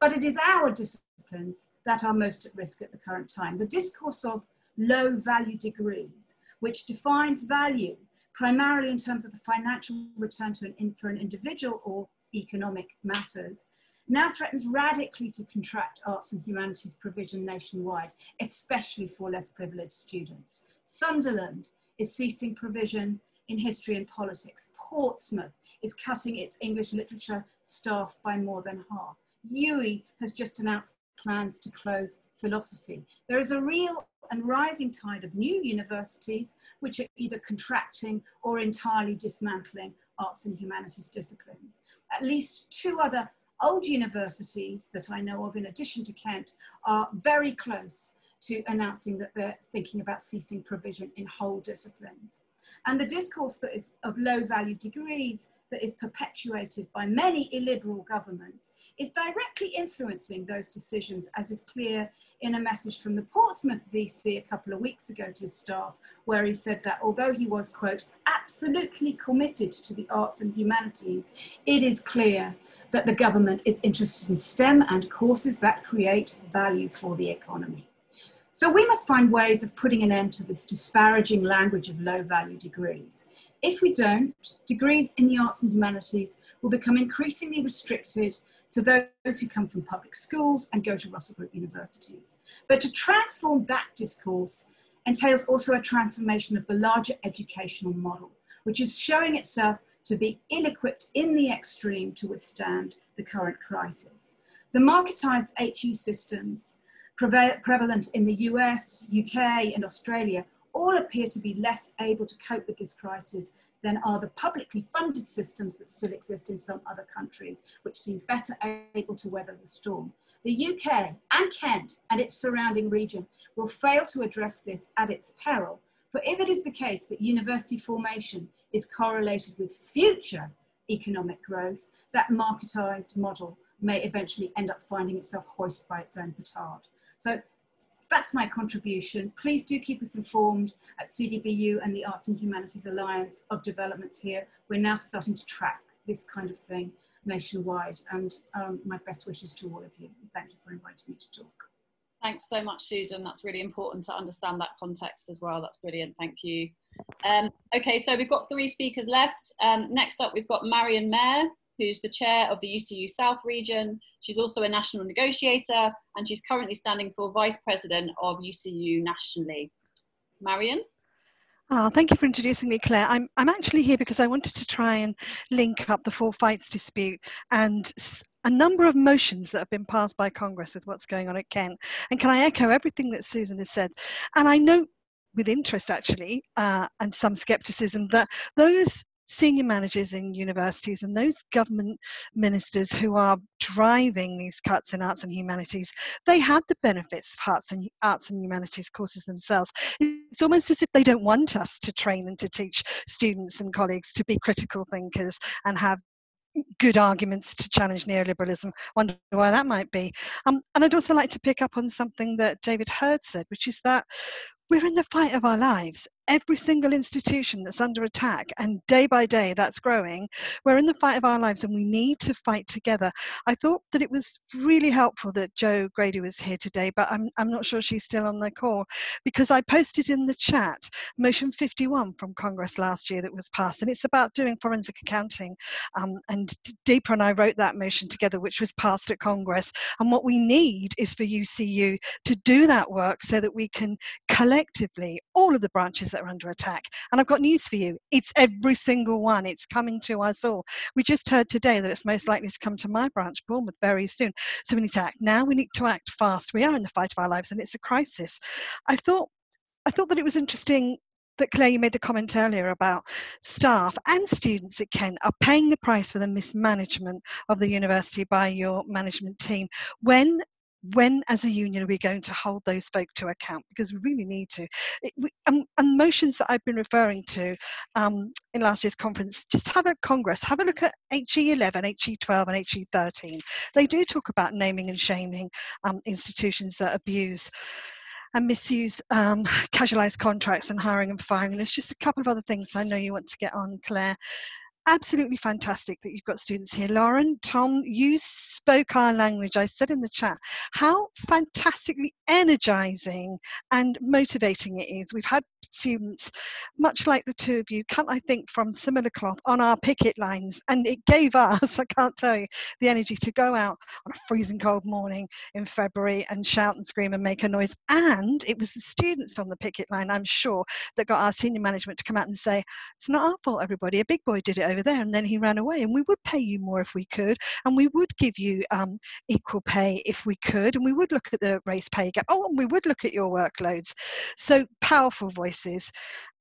But it is our disciplines that are most at risk at the current time. The discourse of low value degrees, which defines value primarily in terms of the financial return for an individual or economic matters, now threatens radically to contract arts and humanities provision nationwide, especially for less privileged students. Sunderland is ceasing provision in history and politics. Portsmouth is cutting its English literature staff by more than half. UWE has just announced plans to close philosophy. There is a real and rising tide of new universities which are either contracting or entirely dismantling arts and humanities disciplines. At least 2 other old universities that I know of, in addition to Kent, are very close to announcing that they're thinking about ceasing provision in whole disciplines. And the discourse that is of low value degrees that is perpetuated by many illiberal governments is directly influencing those decisions, as is clear in a message from the Portsmouth VC a couple of weeks ago to his staff, where he said that although he was, quote, absolutely committed to the arts and humanities, it is clear that the government is interested in STEM and courses that create value for the economy. So we must find ways of putting an end to this disparaging language of low value degrees. If we don't, degrees in the arts and humanities will become increasingly restricted to those who come from public schools and go to Russell Group universities. But to transform that discourse entails also a transformation of the larger educational model, which is showing itself to be ill-equipped in the extreme to withstand the current crisis. The marketized HE systems prevalent in the US, UK and Australia all appear to be less able to cope with this crisis than are the publicly funded systems that still exist in some other countries, which seem better able to weather the storm. The UK and Kent and its surrounding region will fail to address this at its peril, for if it is the case that university formation is correlated with future economic growth, that marketized model may eventually end up finding itself hoisted by its own petard. So that's my contribution. Please do keep us informed at CDBU and the Arts and Humanities Alliance of developments here. We're now starting to track this kind of thing nationwide, and my best wishes to all of you. Thank you for inviting me to talk. Thanks so much, Susan. That's really important to understand that context as well. That's brilliant. Thank you. Okay, so we've got 3 speakers left. Next up, we've got Marion Mayer, who's the chair of the UCU South region. She's also a national negotiator, and she's currently standing for vice president of UCU nationally. Marion? Thank you for introducing me, Claire. I'm actually here because I wanted to try and link up the Four Fights dispute and a number of motions that have been passed by Congress with what's going on at Kent. And can I echo everything that Susan has said? And I note with interest, actually, and some skepticism, that those senior managers in universities and those government ministers who are driving these cuts in arts and humanities, they had the benefits of arts and humanities courses themselves. It's almost as if they don't want us to train and to teach students and colleagues to be critical thinkers and have good arguments to challenge neoliberalism. Wonder why that might be. And I'd also like to pick up on something that David Hurd said, which is that we're in the fight of our lives. Every single institution that's under attack, and day by day that's growing, we're in the fight of our lives and we need to fight together. I thought that it was really helpful that Jo Grady was here today, but I'm not sure she's still on the call, because I posted in the chat motion 51 from Congress last year that was passed, and it's about doing forensic accounting. And Deepa and I wrote that motion together, which was passed at Congress. And what we need is for UCU to do that work so that we can collectively, all of the branches that are under attack. And I've got news for you. It's every single one. It's coming to us all. We just heard today that it's most likely to come to my branch, Bournemouth, very soon. So we need to act now. We need to act fast. We are in the fight of our lives and it's a crisis. I thought that it was interesting that, Claire, you made the comment earlier about staff and students at Kent are paying the price for the mismanagement of the university by your management team. When as a union are we going to hold those folk to account? Because we really need to. And motions that I've been referring to in last year's conference, just have a Congress, have a look at HE11, HE12 and HE13. They do talk about naming and shaming institutions that abuse and misuse casualised contracts and hiring and firing. And there's just a couple of other things I know you want to get on, Claire. Absolutely fantastic that you've got students here. Lauren, Tom, you spoke our language. I said in the chat how fantastically energizing and motivating it is. We've had students, much like the two of you, can't I think, from similar cloth on our picket lines, and it gave us, I can't tell you, the energy to go out on a freezing cold morning in February and shout and scream and make a noise. And it was the students on the picket line, I'm sure, that got our senior management to come out and say, it's not our fault, everybody, a big boy did it over there and then he ran away, and we would pay you more if we could, and we would give you equal pay if we could, and we would look at the race pay gap, and we would look at your workloads. So powerful voices.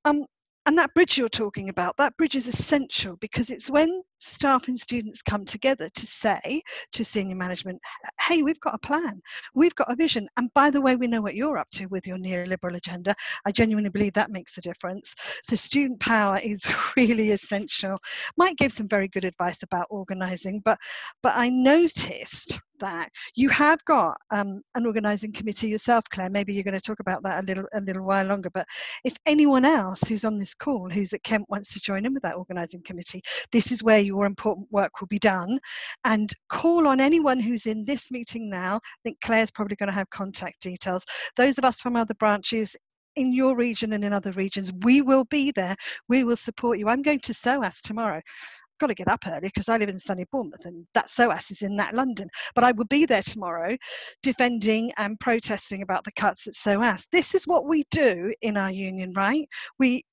And that bridge you're talking about, that bridge is essential, because it's when staff and students come together to say to senior management, hey, we've got a plan, we've got a vision, and by the way, we know what you're up to with your neoliberal agenda. I genuinely believe that makes a difference. So student power is really essential. Mike gave some very good advice about organising, but I noticed that you have got an organising committee yourself, Claire. Maybe you're going to talk about that a little while longer, but if anyone else who's on this call who's at Kent wants to join in with that organising committee, this is where your important work will be done. And call on anyone who's in this meeting now. I think Claire's probably going to have contact details. Those of us from other branches in your region and in other regions, we will be there. We will support you. I'm going to SOAS tomorrow. Got to get up early because I live in sunny Bournemouth and that SOAS is in that London, but I will be there tomorrow defending and protesting about the cuts at SOAS. This is what we do in our union, right? We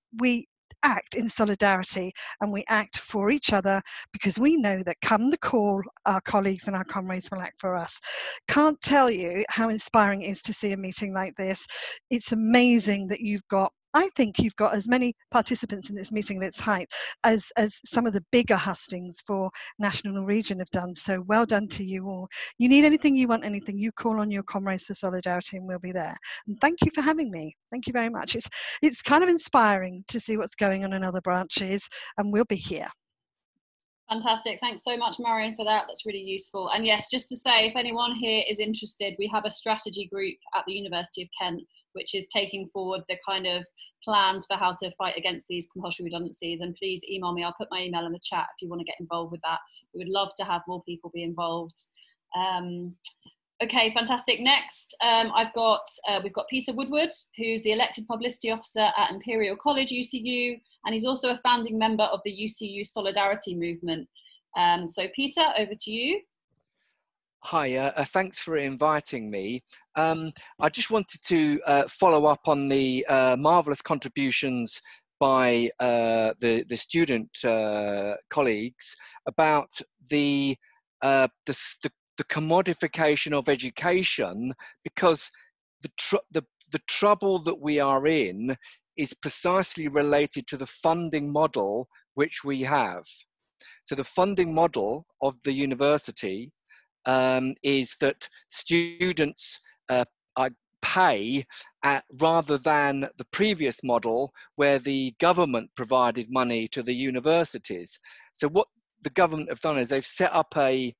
act in solidarity and we act for each other, because we know that come the call, our colleagues and our comrades will act for us. Can't tell you how inspiring it is to see a meeting like this. It's amazing that I think you've got as many participants in this meeting at its height as some of the bigger hustings for national and region have done. So well done to you all. You need anything, you want anything, you call on your comrades for solidarity and we'll be there. And thank you for having me. Thank you very much. It's kind of inspiring to see what's going on in other branches, and we'll be here. Fantastic. Thanks so much, Marion, for that. That's really useful. And yes, just to say, if anyone here is interested, we have a strategy group at the University of Kent, which is taking forward the kind of plans for how to fight against these compulsory redundancies. And please email me. I'll put my email in the chat if you want to get involved with that. We would love to have more people be involved. Okay, fantastic. Next, we've got Peter Woodward, who's the elected publicity officer at Imperial College UCU, and he's also a founding member of the UCU Solidarity Movement. So Peter, over to you. Hi, thanks for inviting me. I just wanted to follow up on the marvellous contributions by the student colleagues about the commodification of education, because the trouble that we are in is precisely related to the funding model which we have. So the funding model of the university is that students pay rather than the previous model where the government provided money to the universities. So what the government have done is they've set up a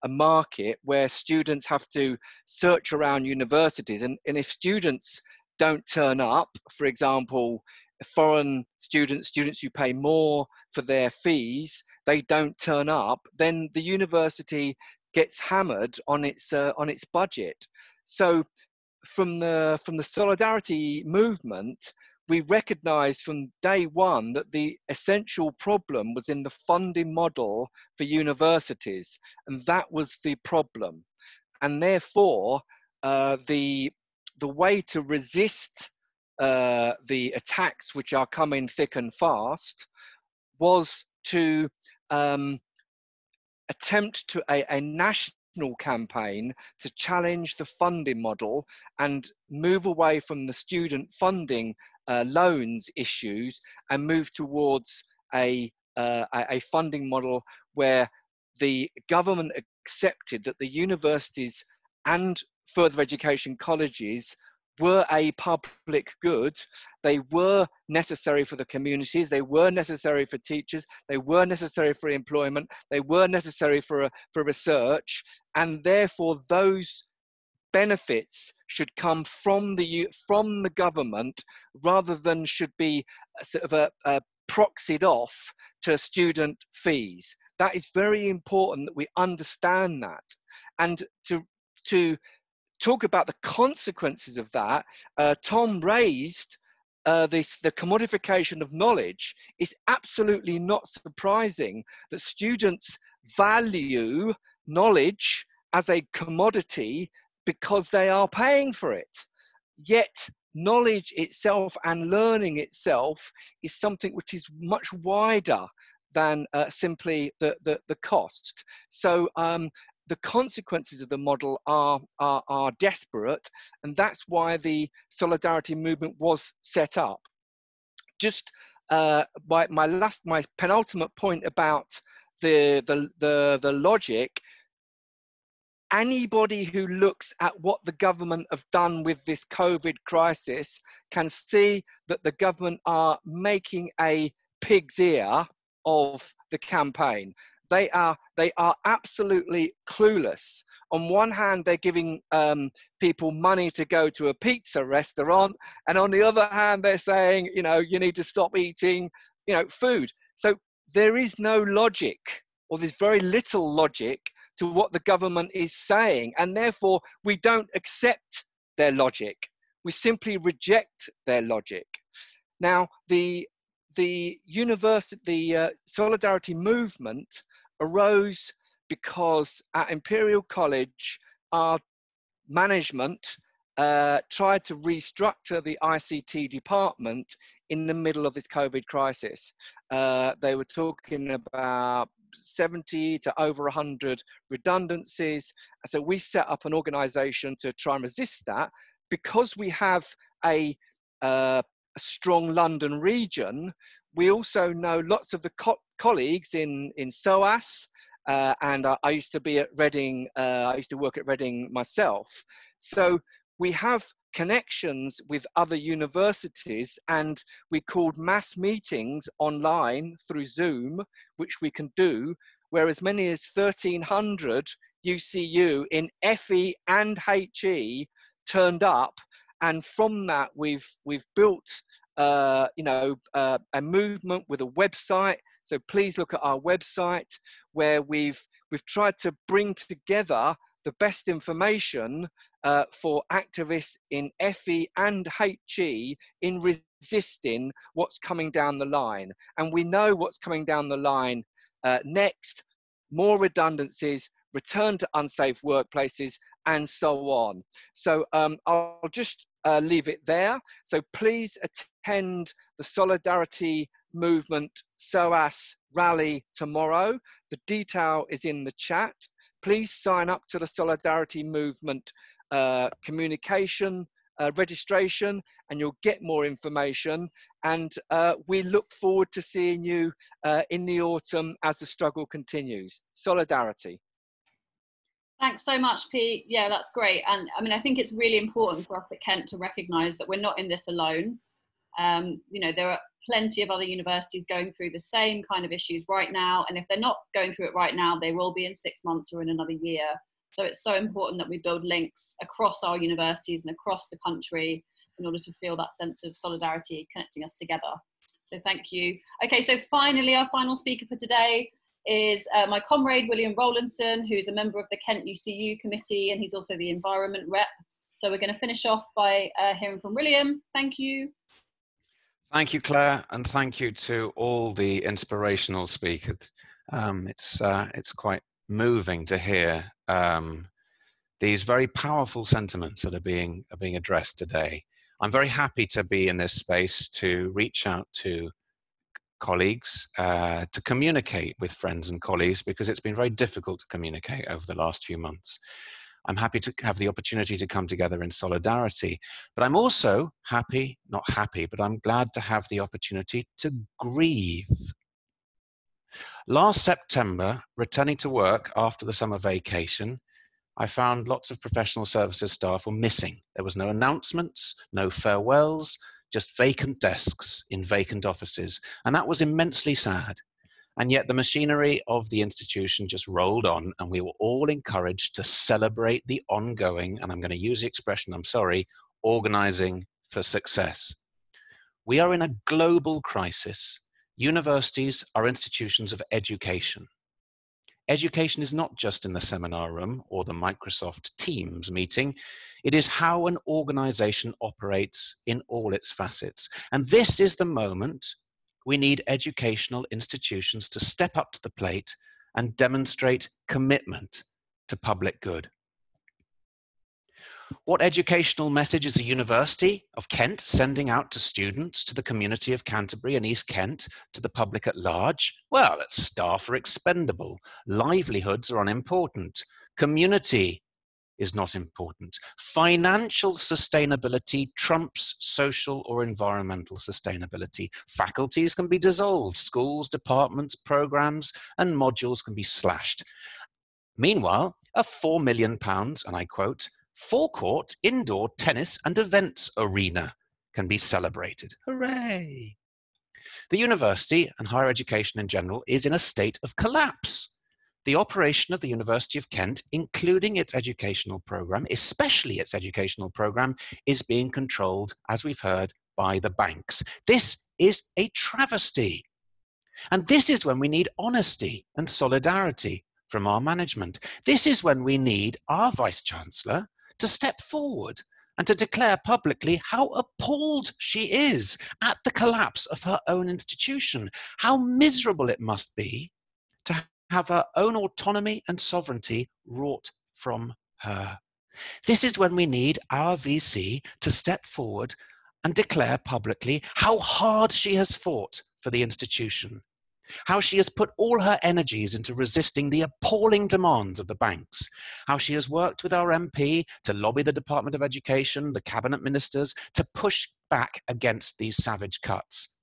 market where students have to search around universities, and if students don't turn up, for example, foreign students who pay more for their fees, they don't turn up, then the university gets hammered on its budget. So from the Solidarity movement, we recognized from day one that the essential problem was in the funding model for universities, and that was the problem. And therefore, the way to resist the attacks which are coming thick and fast was to attempt to a national campaign to challenge the funding model and move away from the student funding loans issues and move towards a funding model where the government accepted that the universities and further education colleges were a public good. They were necessary for the communities, they were necessary for teachers, they were necessary for employment, they were necessary for research, and therefore those benefits should come from the government rather than should be sort of a proxied off to student fees. That is very important that we understand that. And to talk about the consequences of that, Tom raised the commodification of knowledge. It's absolutely not surprising that students value knowledge as a commodity because they are paying for it. Yet knowledge itself and learning itself is something which is much wider than simply the cost. So the consequences of the model are desperate, and that's why the Solidarity movement was set up. Just my penultimate point about the logic. Anybody who looks at what the government have done with this COVID crisis can see that the government are making a pig's ear of the campaign. They are absolutely clueless. On one hand, they're giving people money to go to a pizza restaurant, and on the other hand, they're saying, you need to stop eating, food. So there is no logic, or there's very little logic to what the government is saying, and therefore we don't accept their logic. We simply reject their logic. Now, the Solidarity movement arose because at Imperial College, our management tried to restructure the ICT department in the middle of this COVID crisis. They were talking about 70 to over 100 redundancies. So we set up an organization to try and resist that. Because we have a strong London region, we also know lots of the colleagues in SOAS, and I used to be at Reading, I used to work at Reading myself. So we have connections with other universities, and we called mass meetings online through Zoom, which we can do, where as many as 1,300 UCU in FE and HE turned up. And from that, we've built a movement with a website. So please look at our website, where we've tried to bring together the best information for activists in FE and HE in resisting what's coming down the line. And we know what's coming down the line next: more redundancies, return to unsafe workplaces, and so on. So I'll just leave it there. So please attend the Solidarity Movement SOAS rally tomorrow. The detail is in the chat. Please sign up to the Solidarity Movement communication registration, and you'll get more information. And we look forward to seeing you in the autumn as the struggle continues. Solidarity. Thanks so much, Pete. Yeah, that's great. And I mean, I think it's really important for us at Kent to recognise that we're not in this alone. You know, there are plenty of other universities going through the same kind of issues right now. And if they're not going through it right now, they will be in 6 months or in another year. So it's so important that we build links across our universities and across the country in order to feel that sense of solidarity connecting us together. So thank you. Okay, so finally, our final speaker for today is my comrade, William Rowlandson, who's a member of the Kent UCU committee, and he's also the environment rep. So we're going to finish off by hearing from William. Thank you. Thank you, Claire, and thank you to all the inspirational speakers. It's quite moving to hear these very powerful sentiments that are being addressed today. I'm very happy to be in this space to reach out to colleagues, to communicate with friends and colleagues, because it's been very difficult to communicate over the last few months. I'm happy to have the opportunity to come together in solidarity, but I'm also not happy, but I'm glad to have the opportunity to grieve. Last September, returning to work after the summer vacation, I found lots of professional services staff were missing. There was no announcements, no farewells, just vacant desks in vacant offices. And that was immensely sad. And yet the machinery of the institution just rolled on, and we were all encouraged to celebrate the ongoing, and I'm going to use the expression, I'm sorry, organizing for success. We are in a global crisis. Universities are institutions of education. Education is not just in the seminar room or the Microsoft Teams meeting. It is how an organization operates in all its facets. And this is the moment we need educational institutions to step up to the plate and demonstrate commitment to public good. What educational message is the University of Kent sending out to students, to the community of Canterbury and East Kent, to the public at large? Well, that staff are expendable, livelihoods are unimportant, community is not important. Financial sustainability trumps social or environmental sustainability. Faculties can be dissolved, schools, departments, programs, and modules can be slashed. Meanwhile, a £4 million, and I quote, forecourt indoor tennis and events arena can be celebrated. Hooray! The university and higher education in general is in a state of collapse. The operation of the University of Kent, including its educational program, especially its educational program, is being controlled, as we've heard, by the banks. This is a travesty. And this is when we need honesty and solidarity from our management. This is when we need our Vice-Chancellor to step forward and to declare publicly how appalled she is at the collapse of her own institution, how miserable it must be to have her own autonomy and sovereignty wrought from her. This is when we need our VC to step forward and declare publicly how hard she has fought for the institution, how she has put all her energies into resisting the appalling demands of the banks, how she has worked with our MP to lobby the Department of Education, the cabinet ministers, to push back against these savage cuts,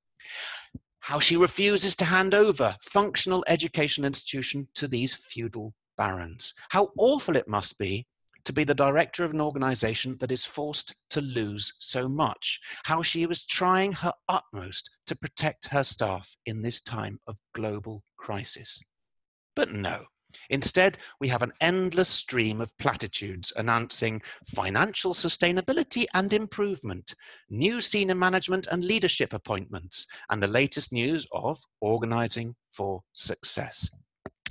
how she refuses to hand over functional education institution to these feudal barons, how awful it must be to be the director of an organization that is forced to lose so much, how she was trying her utmost to protect her staff in this time of global crisis. But no, instead, we have an endless stream of platitudes announcing financial sustainability and improvement, new senior management and leadership appointments, and the latest news of organizing for success.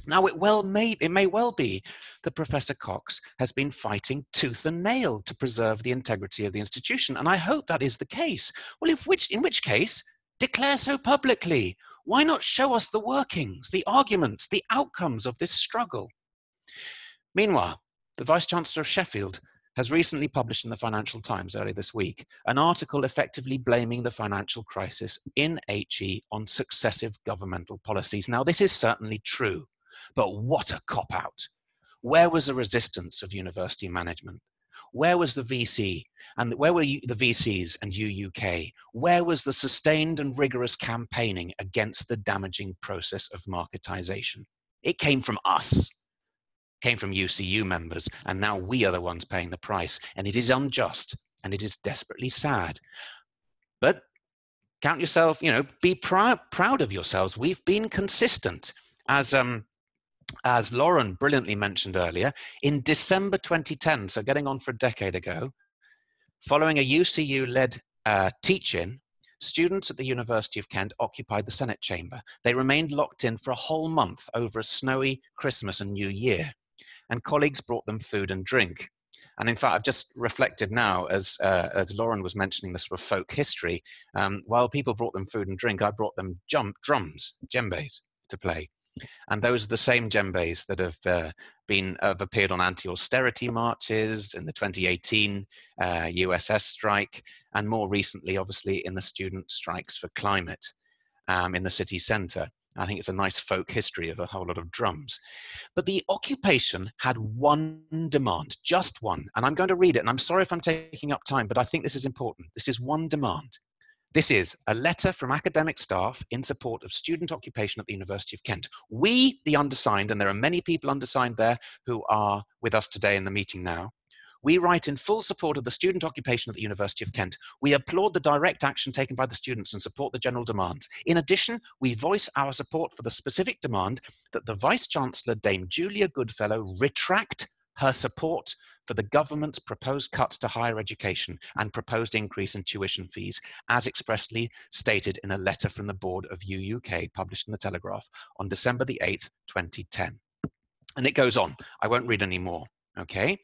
Now, it may well be that Professor Cox has been fighting tooth and nail to preserve the integrity of the institution, and I hope that is the case. Well, in which case, declare so publicly. Why not show us the workings, the arguments, the outcomes of this struggle? Meanwhile, the Vice-Chancellor of Sheffield has recently published in the Financial Times earlier this week an article effectively blaming the financial crisis in HE on successive governmental policies. Now, this is certainly true. But what a cop-out. Where was the resistance of university management? Where was the VC? And where were the VCs and UUK? Where was the sustained and rigorous campaigning against the damaging process of marketization? It came from us, came from UCU members, and now we are the ones paying the price. And it is unjust, and it is desperately sad. But count yourself, be proud of yourselves. We've been consistent. As Lauren brilliantly mentioned earlier, in December 2010, so getting on for a decade ago, following a UCU-led teach-in, students at the University of Kent occupied the Senate chamber. They remained locked in for a whole month over a snowy Christmas and New Year, and colleagues brought them food and drink. And in fact, I've just reflected now, as Lauren was mentioning this sort of folk history, while people brought them food and drink, I brought them drums, djembes, to play. And those are the same djembes that have appeared on anti-austerity marches in the 2018 USS strike, and more recently, obviously, in the student strikes for climate in the city centre. I think it's a nice folk history of a whole lot of drums. But the occupation had one demand, just one. And I'm going to read it, and I'm sorry if I'm taking up time, but I think this is important. This is one demand. This is a letter from academic staff in support of student occupation at the University of Kent. We, the undersigned, and there are many people undersigned there who are with us today in the meeting now, we write in full support of the student occupation at the University of Kent. We applaud the direct action taken by the students and support the general demands. In addition, we voice our support for the specific demand that the Vice-Chancellor, Dame Julia Goodfellow, retract her support for the government's proposed cuts to higher education and proposed increase in tuition fees, as expressly stated in a letter from the board of UUK published in the Telegraph on December the 8th, 2010. And it goes on. I won't read any more, okay?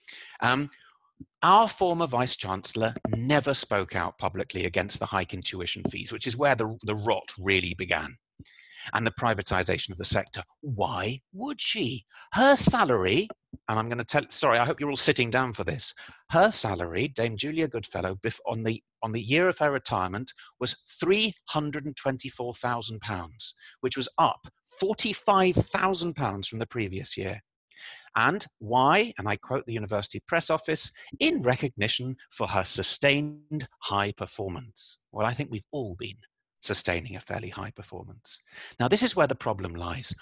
Our former Vice-Chancellor never spoke out publicly against the hike in tuition fees, which is where the rot really began, and the privatization of the sector. Why would she? Her salary, and I'm going to tell, sorry, I hope you're all sitting down for this. Her salary, Dame Julia Goodfellow, on the year of her retirement was £324,000, which was up £45,000 from the previous year. And why? And I quote the University Press Office, in recognition for her sustained high performance. Well, I think we've all been sustaining a fairly high performance. Now, this is where the problem lies.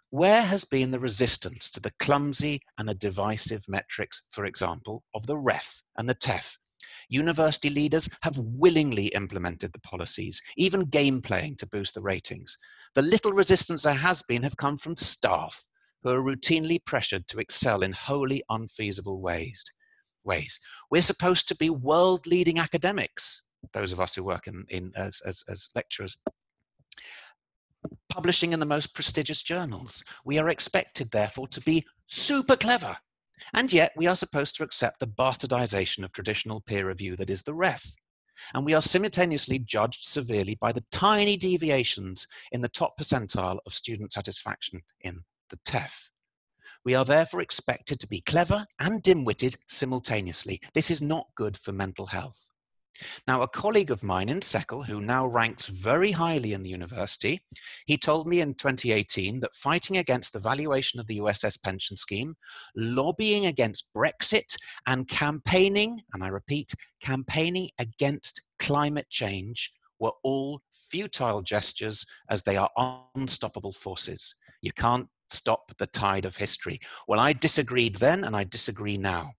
Where has been the resistance to the clumsy and the divisive metrics, for example, of the REF and the TEF? University leaders have willingly implemented the policies, even game playing to boost the ratings. The little resistance there has been have come from staff who are routinely pressured to excel in wholly unfeasible ways. We're supposed to be world-leading academics, those of us who work as lecturers, publishing in the most prestigious journals. We are expected, therefore, to be super clever. And yet we are supposed to accept the bastardization of traditional peer review that is the REF. And we are simultaneously judged severely by the tiny deviations in the top percentile of student satisfaction in the TEF. We are therefore expected to be clever and dim-witted simultaneously. This is not good for mental health. Now, a colleague of mine in SECL, who now ranks very highly in the university, he told me in 2018 that fighting against the valuation of the USS pension scheme, lobbying against Brexit, and campaigning, and I repeat, campaigning against climate change were all futile gestures, as they are unstoppable forces. You can't stop the tide of history. Well, I disagreed then and I disagree now.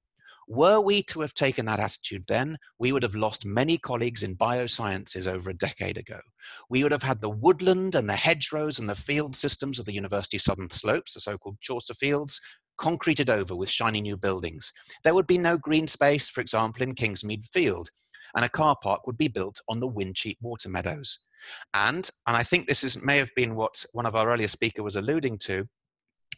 Were we to have taken that attitude then, we would have lost many colleagues in biosciences over a decade ago. We would have had the woodland and the hedgerows and the field systems of the University Southern Slopes, the so-called Chaucer Fields, concreted over with shiny new buildings. There would be no green space, for example, in Kingsmead Field, and a car park would be built on the Wincheap water meadows. And I think this may have been what one of our earlier speakers was alluding to,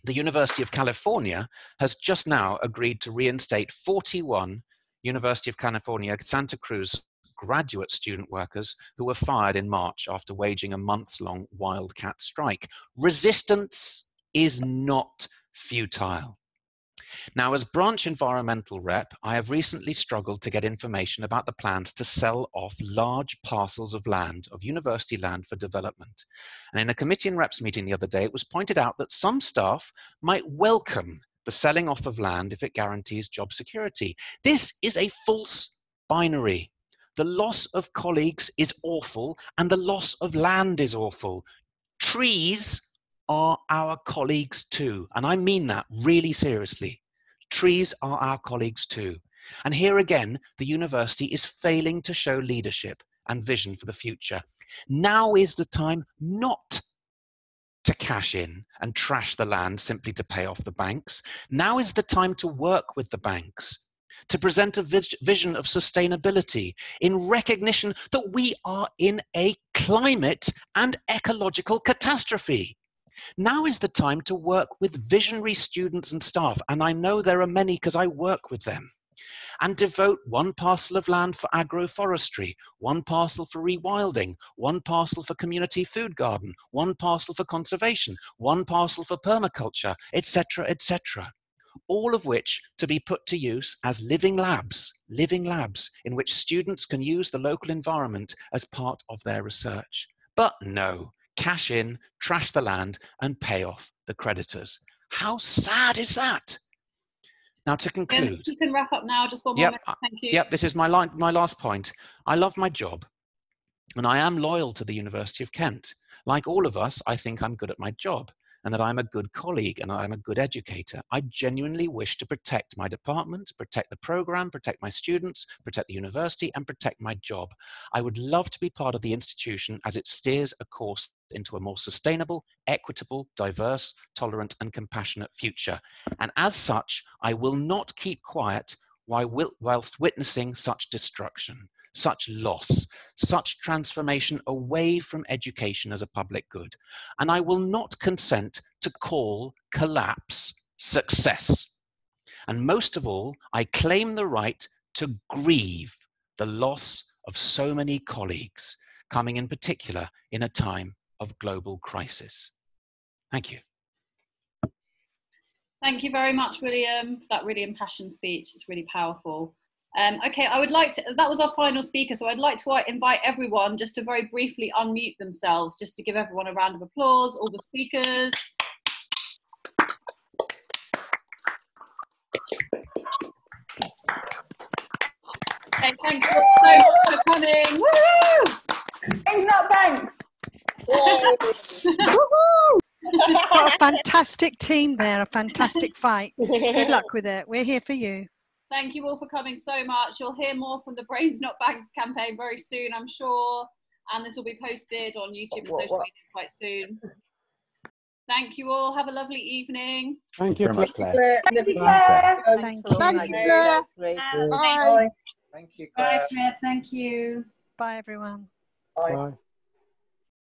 the University of California has just now agreed to reinstate 41 University of California, Santa Cruz graduate student workers who were fired in March after waging a months-long wildcat strike. Resistance is not futile. Now, as branch environmental rep, I have recently struggled to get information about the plans to sell off large parcels of land, of university land, for development. And in a committee and reps meeting the other day, it was pointed out that some staff might welcome the selling off of land if it guarantees job security. This is a false binary. The loss of colleagues is awful, and the loss of land is awful. Trees are our colleagues too, and I mean that really seriously. Trees are our colleagues too. And here again, the university is failing to show leadership and vision for the future. Now is the time not to cash in and trash the land simply to pay off the banks. Now is the time to work with the banks, to present a vision of sustainability in recognition that we are in a climate and ecological catastrophe. Now is the time to work with visionary students and staff, and I know there are many because I work with them, and devote one parcel of land for agroforestry, one parcel for rewilding, one parcel for community food garden, one parcel for conservation, one parcel for permaculture, etc., etc. All of which to be put to use as living labs in which students can use the local environment as part of their research. But no. Cash in, trash the land, and pay off the creditors. How sad is that? Now, to conclude, you can wrap up now. Just one more minute. Thank you. Yep, this is my last point. I love my job, and I am loyal to the University of Kent. Like all of us, I think I'm good at my job, and that I'm a good colleague and I'm a good educator. I genuinely wish to protect my department, protect the program, protect my students, protect the university, and protect my job. I would love to be part of the institution as it steers a course into a more sustainable, equitable, diverse, tolerant, and compassionate future. And as such, I will not keep quiet whilst witnessing such destruction, such loss, such transformation away from education as a public good. And I will not consent to call collapse success. And most of all, I claim the right to grieve the loss of so many colleagues, coming in particular in a time of global crisis. Thank you. Thank you very much, William, for that really impassioned speech. It's really powerful. Okay, I would like to, that was our final speaker, so I'd like to invite everyone just to very briefly unmute themselves, just to give everyone a round of applause, all the speakers. Okay, thank you so much for coming. Woo! Things not banks. What a fantastic team there, a fantastic fight. Good luck with it. We're here for you. Thank you all for coming so much. You'll hear more from the Brains Not Banks campaign very soon, I'm sure. And this will be posted on YouTube and social media quite soon. Thank you all. Have a lovely evening. Thank you very much, Claire. Thank you, Claire. Thank you. Thank you, Claire. Bye. Thank you, Bye, Claire. Claire. Thank you. Bye, everyone. Bye.